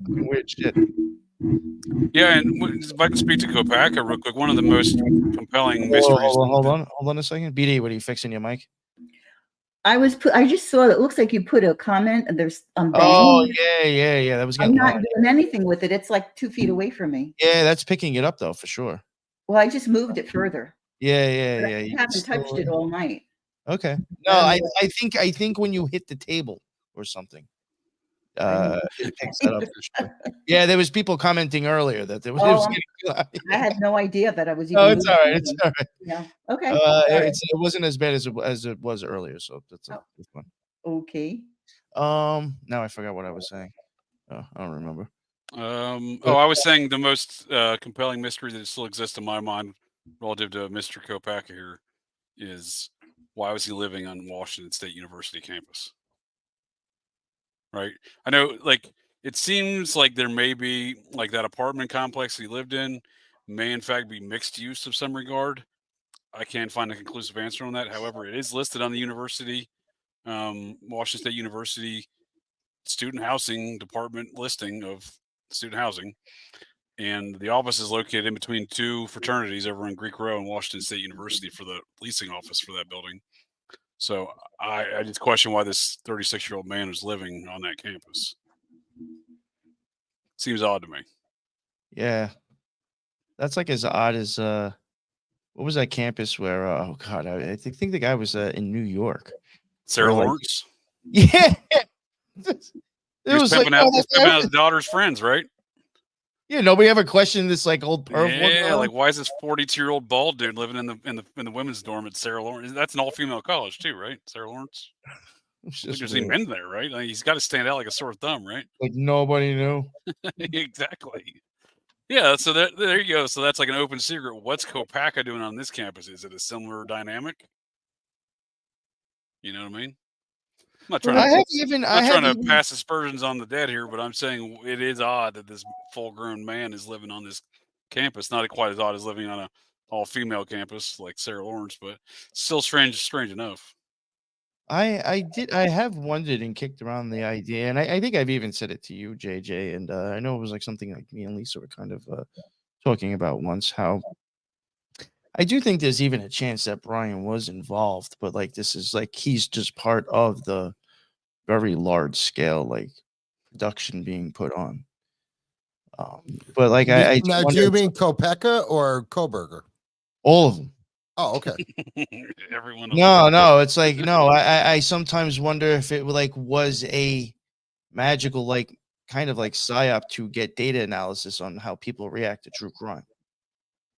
Weird shit. Yeah, and if I can speak to Kopacker real quick, one of the most compelling mysteries. Hold on a second. BD, what are you fixing your mic? I just saw that. It looks like you put a comment and there's bang. Oh yeah. That was I'm not doing anything with it. It's 2 feet away from me. Yeah, that's picking it up though, for sure. Well, I just moved it further. Yeah. I haven't touched it all night. Okay. No, I think when you hit the table or something, it picks that up for sure. Yeah, there was people commenting earlier that there was. I had no idea that I was. Oh, it's all right. It's all right. Yeah. Okay. It wasn't as bad as it was earlier, so that's fun. Okay. Now I forgot what I was saying. Oh, I don't remember. I was saying the most compelling mystery that still exists in my mind relative to Mr. Kopacker here is why was he living on Washington State University campus? Right. I know, it seems like there may be that apartment complex he lived in may in fact be mixed use of some regard. I can't find a conclusive answer on that. However, it is listed on the university, Washington State University student housing department listing of student housing. And the office is located in between two fraternities over in Greek Row and Washington State University for the leasing office for that building. So I just question why this 36-year-old man was living on that campus. Seems odd to me. Yeah. That's as odd as what was that campus where I think the guy was in New York. Sarah Or, like, Lawrence. yeah. It He's was like, pimping out, oh, he's pimping out his daughter's friends, right? yeah, nobody ever questioned this like old perv walking Yeah, around? like why is this 42-year-old bald dude living in the women's dorm at Sarah Lawrence? That's an all-female college too, right? Sarah Lawrence. It's I think just there's any weird. men there, right? Like, he's got to stand out like a sore thumb, right? Like nobody knew. Exactly. Yeah, so there you go. So that's like an open secret. What's Kopaka doing on this campus? Is it a similar dynamic? You know what I mean? I'm not trying I to have even pass aspersions on the dead here, but I'm saying it is odd that this full-grown man is living on this campus. Not quite as odd as living on a all-female campus like Sarah Lawrence, but still strange enough. I have wondered and kicked around the idea, and I think I've even said it to you, JJ, and I know it was like something like me and Lisa were kind of talking about once, how I do think there's even a chance that Brian was involved, but like this is like he's just part of the very large scale like production being put on. But like I do Now, do wonder you mean Kopeka or Koberger? all of them. Oh, okay. Everyone. No, it's like no. I sometimes wonder if it like was a magical like kind of like psyop to get data analysis on how people react to true crime.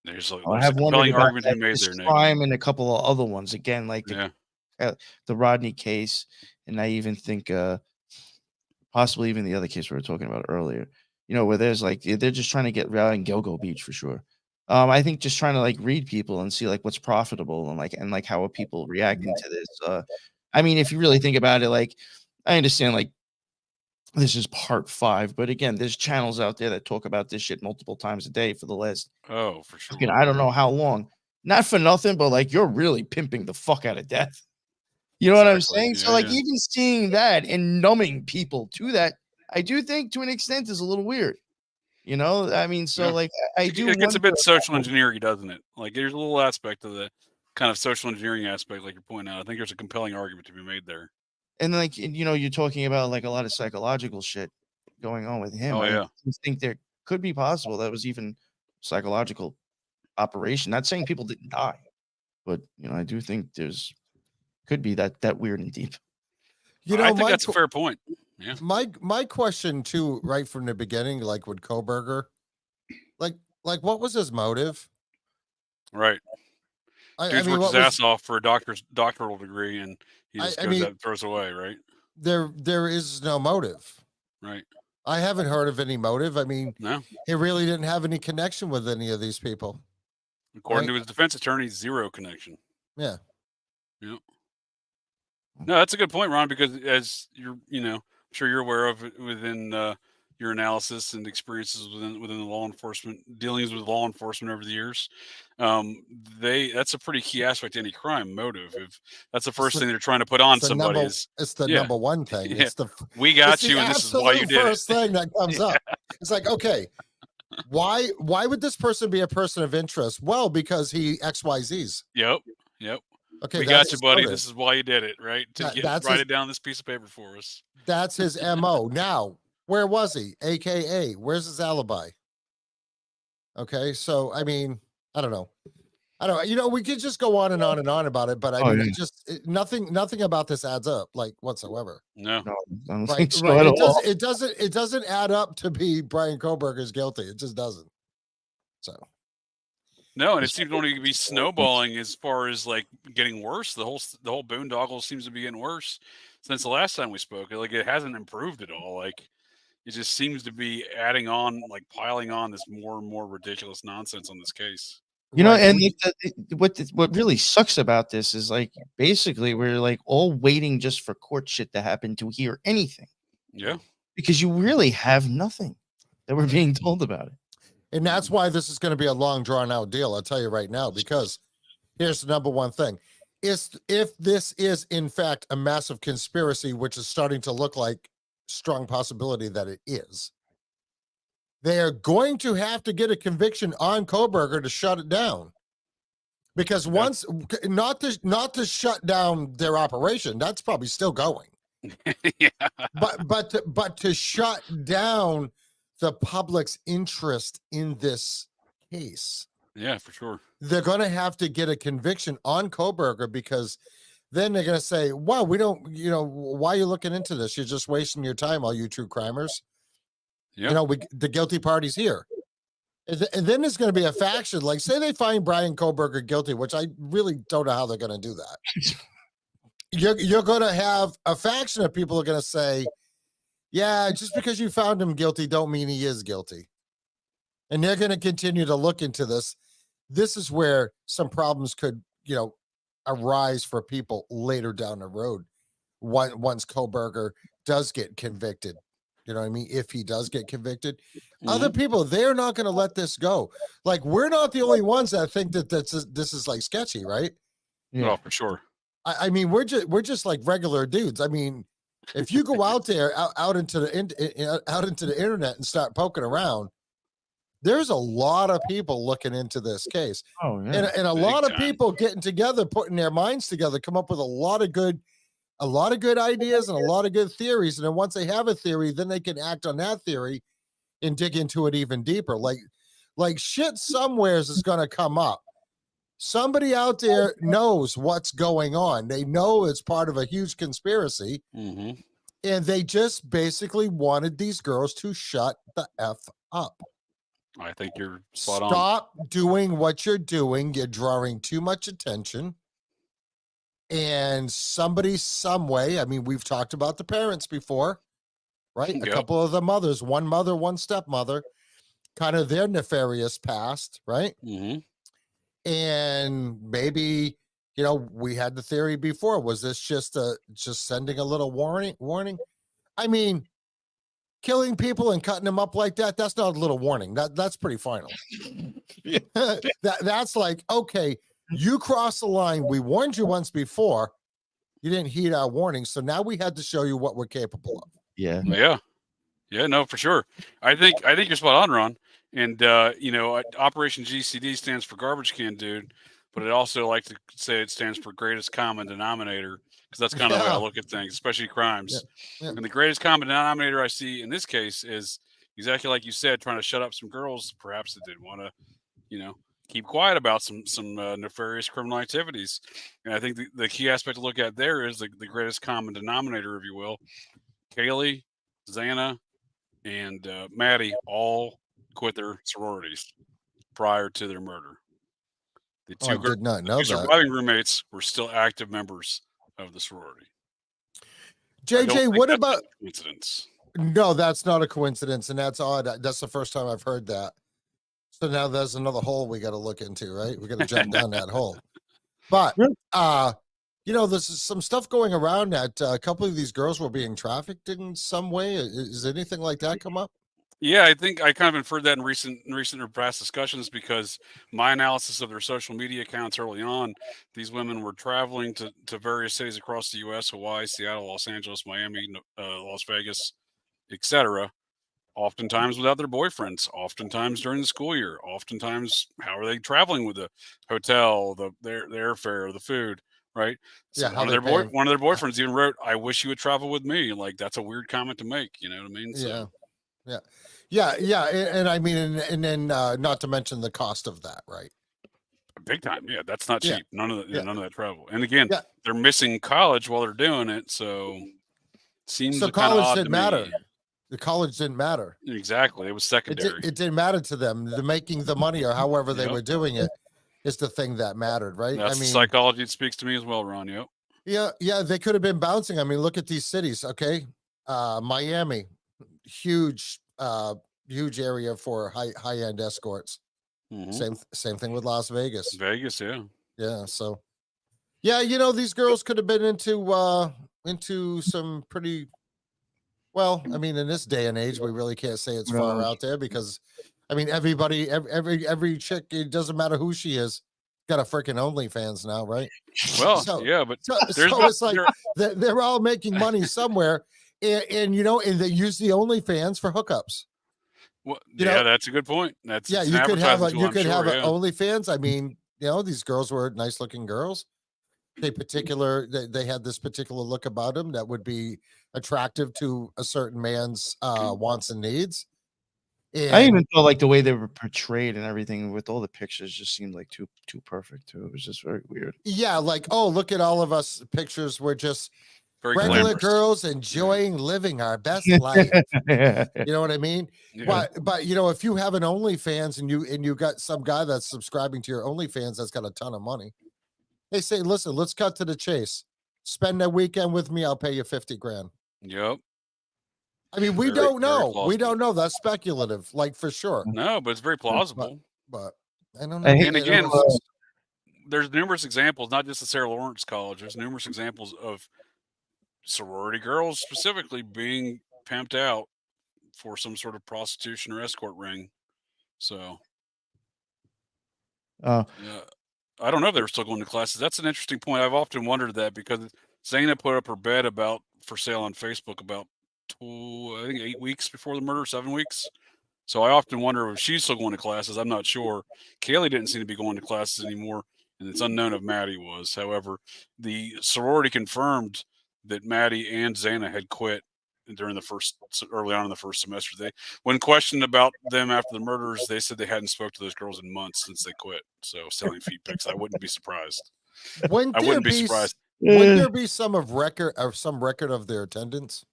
There's a I have wondered compelling about argument to that, be made this there, Nick. crime and a couple of other ones. Again, like Yeah. The Rodney case, and I even think possibly even the other case we were talking about earlier. You know, where there's like they're just trying to get around in Gilgo Beach for sure. I think just trying to like read people and see like what's profitable and like how are people reacting to this. I mean, if you really think about it, like I understand like this is part 5, but again, there's channels out there that talk about this shit multiple times a day for the last For sure. I don't know how long. Not for nothing, but like you're really pimping the fuck out of death. You know what I'm Exactly. saying? Yeah, So like yeah. even seeing that and numbing people to that, I do think to an extent is a little weird. You know, I mean, so Yeah. like I do It gets a wonder bit social engineering, doesn't it? Like there's a little aspect of the kind of social engineering aspect, like you're pointing out. I think there's a compelling argument to be made there. and like you know, you're talking about like a lot of psychological shit going on with him. Oh, I yeah. think there could be possible that was even psychological operation. Not saying people didn't die, but you know, I do think there's could be that weird and deep. You know, I think that's a fair point. Yeah. My question too, right from the beginning, like with Koberger, like what was his motive? Right. I Dude's mean, worked what his was ass off for a doctoral degree, and he just I goes mean- out and throws away, right? there is no motive. Right. I haven't heard of any motive. I mean, No. he really didn't have any connection with any of these people. According Right. to his defense attorney, zero connection. Yeah. Yep. No, that's a good point, Ron, because as you're, I'm sure you're aware of it within your analysis and experiences within the law enforcement dealings with law enforcement over the years. That's a pretty key aspect to any crime motive. If that's the first thing they're trying to put on somebody is it's the yeah. number one thing. Yeah. It's the we got it's you, the and this is why you absolute did first it. thing that comes up. It's like, okay, why would this person be a person of interest? Well, because he XYZs. Yep. Okay, We that's got you, his buddy. motive. This is why you did it, right? Write it down on this piece of paper for us. That's his MO. Now, where was he? AKA, where's his alibi? Okay, so I mean, I don't know. We could just go on and on and on about it, but I mean, nothing about this adds up, like whatsoever. No, I don't Right, think so right. at all. It doesn't add up to be Brian Koberger's guilty. It just doesn't. So. No, and it seems only to be snowballing as far as like getting worse. The whole boondoggle seems to be getting worse since the last time we spoke. Like it hasn't improved at all. Like it just seems to be adding on, like piling on this more and more ridiculous nonsense on this case. You know, Right. and what really sucks about this is like basically we're like all waiting just for court shit to happen to hear anything. Yeah, Because you really have nothing that we're being told about it. And that's why this is going to be a long, drawn out deal. I'll tell you right now, because here's the number one thing. If this is, in fact, a massive conspiracy, which is starting to look like strong possibility that it is, they are going to have to get a conviction on Koberger to shut it down. Because once, not to shut down their operation, that's probably still going. yeah, But to shut down the public's interest in this case. Yeah, for sure. They're going to have to get a conviction on Koberger because then they're going to say, wow, we don't, why are you looking into this? You're just wasting your time, all you true crimers. Yeah. The guilty party's here. And then there's going to be a faction, like say they find Brian Koberger guilty, which I really don't know how they're going to do that. You're going to have a faction of people are going to say, yeah, just because you found him guilty don't mean he is guilty. And they're going to continue to look into this. This is where some problems could, arise for people later down the road. Once Koberger does get convicted, you know what I mean? If he does get convicted, other people, they're not going to let this go. Like, we're not the only ones that think that this is like sketchy, right? Yeah. Oh, for sure. I mean, we're just like regular dudes. I mean, if you go out there, out into the internet and start poking around, there's a lot of people looking into this case. Oh, yeah. And a Big lot of time. people getting together, putting their minds together, come up with a lot of good ideas and a lot of good theories. And then once they have a theory, then they can act on that theory and dig into it even deeper. Like shit somewheres is going to come up. Somebody out there knows what's going on. They know it's part of a huge conspiracy. Mm-hmm. And they just basically wanted these girls to shut the F up. I think you're spot on. Stop doing what you're doing. You're drawing too much attention. And somebody, some way, I mean, we've talked about the parents before, right? Yep. A couple of the mothers, one mother, one stepmother, kind of their nefarious past, right? Mm-hmm. And maybe, we had the theory before. Was this just sending a little warning? I mean, killing people and cutting them up like that, that's not a little warning. That's pretty final. That's like, okay, you crossed the line. We warned you once before. You didn't heed our warning. So now we had to show you what we're capable of. Yeah. Yeah, no, for sure. I think you're spot on, Ron. And Operation GCD stands for garbage can dude, but I also like to say it stands for greatest common denominator, because that's kind of the way I look at things, especially crimes. Yeah. And the greatest common denominator I see in this case is exactly like you said, trying to shut up some girls, perhaps that didn't want to, keep quiet about some nefarious criminal activities. And I think the key aspect to look at there is the greatest common denominator, if you will. Kaylee, Xana, and Maddie all quit their sororities prior to their murder. The I did not know that. surviving roommates were still active members of the sorority. JJ, what about coincidence? No, that's not a coincidence, and that's odd. That's the first time I've heard that. So now there's another hole we got to look into, right? We got to jump down that hole. But there's some stuff going around that a couple of these girls were being trafficked in some way. Is anything like that come up? Yeah, I think I kind of inferred that in recent or past discussions, because my analysis of their social media accounts early on, these women were traveling to various cities across the U.S., Hawaii, Seattle, Los Angeles, Miami, Las Vegas, etc., oftentimes without their boyfriends, oftentimes during the school year, oftentimes how are they traveling with the hotel, their airfare, the food, right? So Yeah, one of their boyfriends even wrote, "I wish you would travel with me." Like, that's a weird comment to make, you know what I mean? So, yeah. And I mean, and then not to mention the cost of that, right? big time. Yeah, that's not cheap. None of that travel. And again, Yeah. they're missing college while they're doing it, so seems So kind of college odd didn't to matter. me. The college didn't matter. Exactly, it was secondary. It didn't matter to them. The making the money or however they Yep. were doing it is the thing that mattered, right? That's the psychology that speaks to me as well, Ron. Yep. Yeah, they could have been bouncing. I mean, look at these cities, okay? Miami, huge area for high-end escorts. Mhm. Same thing with Las Vegas. Vegas, yeah. Yeah, so these girls could have been into some pretty well, I mean, in this day and age, we really can't say it's far out there, because I mean, every chick, it doesn't matter who she is, got a freaking OnlyFans now, right? Well, So- yeah, but So there's it's like they're all making money somewhere, and they use the OnlyFans for hookups. well, you know- that's a good point. That's Yeah, it's you an could have advertising tool, I'm sure, an OnlyFans. I mean, these girls were nice looking girls. They had this particular look about them that would be attractive to a certain man's wants and needs. I And even thought like the way they were portrayed and everything with all the pictures just seemed like too perfect too. It was just very weird. yeah, like, oh, look at all of us pictures. We're just Very regular glamorous. girls enjoying living our best life. Yeah. You know what I mean? Yeah. But you know, if you have an OnlyFans and you got some guy that's subscribing to your OnlyFans that's got a ton of money, they say, listen, let's cut to the chase. Spend a weekend with me, I'll pay you 50 grand. Yep. I mean, we Very, don't very know. We plausible. don't know. That's speculative, like for sure. No, but it's very plausible. But I don't know. I hate And to again, do, there's numerous examples, not just the Sarah Lawrence College. There's numerous examples of sorority girls specifically being pimped out for some sort of prostitution or escort ring. So, uh, yeah, I don't know if they were still going to classes. That's an interesting point. I've often wondered that because Zaina put up her bed about for sale on Facebook about I think 8 weeks before the murder, 7 weeks. So I often wonder if she's still going to classes. I'm not sure. Kaylee didn't seem to be going to classes anymore, and it's unknown if Maddie was. However, the sorority confirmed that Maddie and Zaina had quit during early on in the first semester. When questioned about them after the murders, they said they hadn't spoke to those girls in months since they quit. So selling feet pics, I wouldn't be surprised. Wouldn't I there wouldn't be be surprised. Wouldn't there be some record of their attendance?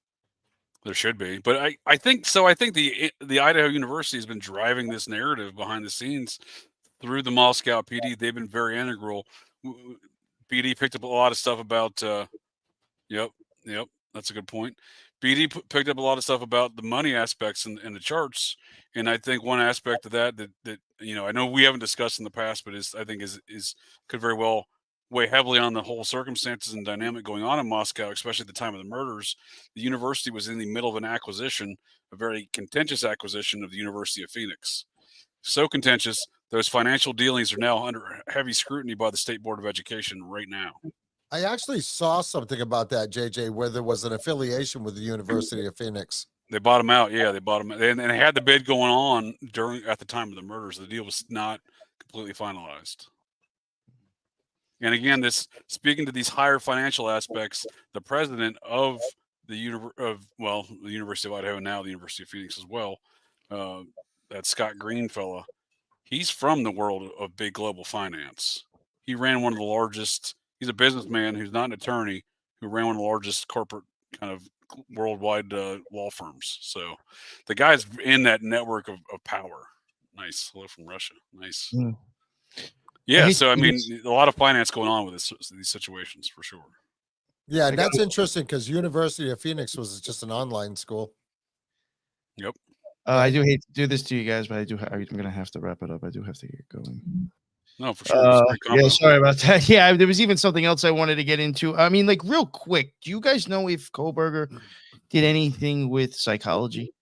There should be, but I think so. I think the Idaho University has been driving this narrative behind the scenes through the Moscow PD. They've been very integral. PD picked up a lot of stuff about. Yep, that's a good point. BD picked up a lot of stuff about the money aspects in the charts, and I think one aspect of that I know we haven't discussed in the past, but I think could very well weigh heavily on the whole circumstances and dynamic going on in Moscow, especially at the time of the murders. The university was in the middle of an acquisition, a very contentious acquisition of the University of Phoenix. So contentious, those financial dealings are now under heavy scrutiny by the State Board of Education right now. I actually saw something about that, JJ, where there was an affiliation with the University of Phoenix. They bought them out. Yeah, they bought them out. And they had the bid going on at the time of the murders. The deal was not completely finalized. And again, speaking to these higher financial aspects, the president of the University of Idaho, now the University of Phoenix as well, that Scott Green fella, he's from the world of big global finance. He ran one of the largest. He's a businessman who's not an attorney who ran one of the largest corporate kind of worldwide law firms. So the guy's in that network of power. Nice. Hello from Russia. Nice. Mm. Yeah. So, I mean, a lot of finance going on with these situations for sure. Yeah. And that's interesting because University of Phoenix was just an online school. Yep. I do hate to do this to you guys, but I'm going to have to wrap it up. I do have to get going. No, for sure. Yeah, sorry about that. Yeah, there was even something else I wanted to get into. I mean, like real quick, do you guys know if Kohlberger did anything with psychology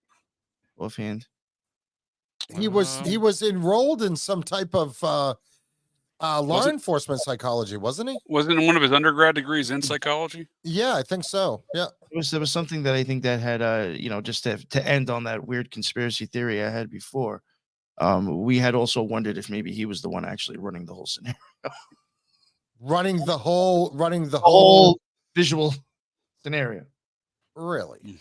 offhand? He was enrolled in some type of law enforcement psychology, wasn't he? Wasn't one of his undergrad degrees in psychology? Yeah, I think so. Yeah. There was something that I think that had just to end on that weird conspiracy theory I had before. We had also wondered if maybe he was the one actually running the whole scenario. running the whole visual scenario. Really?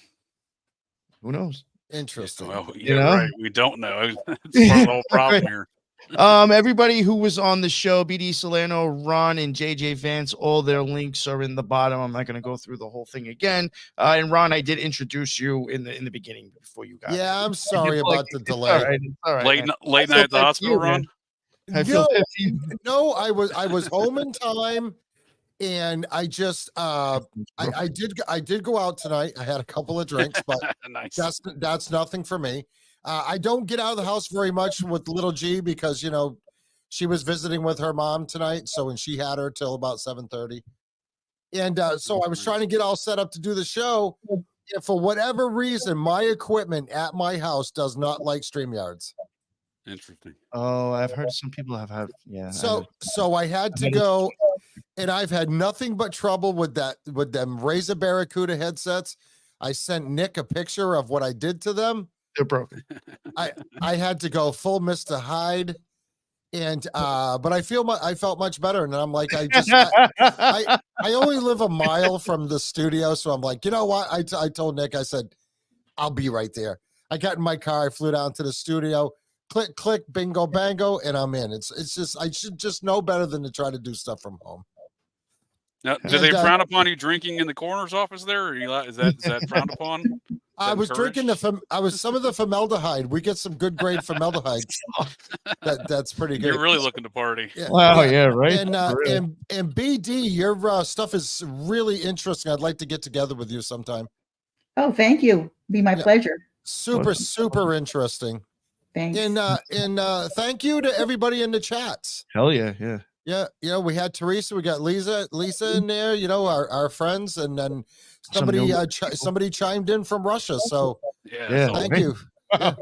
Who knows? Interesting. Well, right. We don't know. It's part of the whole problem here. Everybody who was on the show, BD Salerno, Ron, and JJ Vance, all their links are in the bottom. I'm not going to go through the whole thing again. And Ron, I did introduce you in the beginning before you got. Yeah, I'm sorry about the delay. All right, late night at the hospital, Ron. No, I was home in time, and I just I did go out tonight. I had a couple of drinks, but nice. That's nothing for me. I don't get out of the house very much with little G because she was visiting with her mom tonight, and she had her till about 7:30, and so I was trying to get all set up to do the show. And for whatever reason, my equipment at my house does not like StreamYards. Interesting. Oh, I've heard some people have had. Yeah. So I had to go, and I've had nothing but trouble with them Razer Barracuda headsets. I sent Nick a picture of what I did to them. They're broken. I had to go full Mr. Hyde, and but I felt much better, and I'm like, I only live a mile from the studio, so I'm like, you know what? I told Nick, I said, I'll be right there. I got in my car, I flew down to the studio, click, click, bingo, bango, and I'm in. It's just, I should just know better than to try to do stuff from home. Now, do they frown upon you drinking in the coroner's office there? Or is that frowned upon? I was drinking some of the formaldehyde. We get some good grade formaldehyde. That's pretty good. You're really looking to party. Yeah, Wow, yeah, right. And and BD, your stuff is really interesting. I'd like to get together with you sometime. Oh, thank you. Be my pleasure. Super interesting. Thanks. And thank you to everybody in the chats. Hell yeah, yeah. Yeah, you know, we had Teresa, we got Lisa in there, you know, our friends, and then somebody chimed in from Russia. So yeah, thank you. Yeah.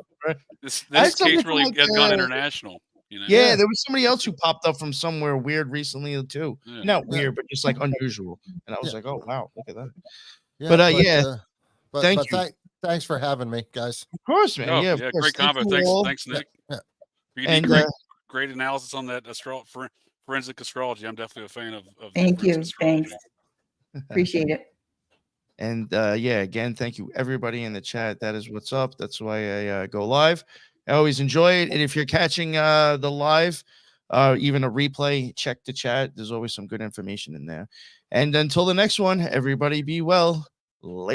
This case really has gone international. You know? Yeah, there was somebody else who popped up from somewhere weird recently too. Yeah. Not weird, but just like unusual. And I was like, oh wow, look at that. Yeah, but thank you. Thanks for having me, guys. Of course, man. Yeah, yeah, great combo. Thanks, Nick. Yeah. BD, great analysis on that forensic astrology. I'm definitely a fan of thank you. astrology. Thanks. Appreciate it. And again, thank you everybody in the chat. That is what's up. That's why I go live. I always enjoy it. And if you're catching the live, even a replay, check the chat. There's always some good information in there. And until the next one, everybody be well. Later.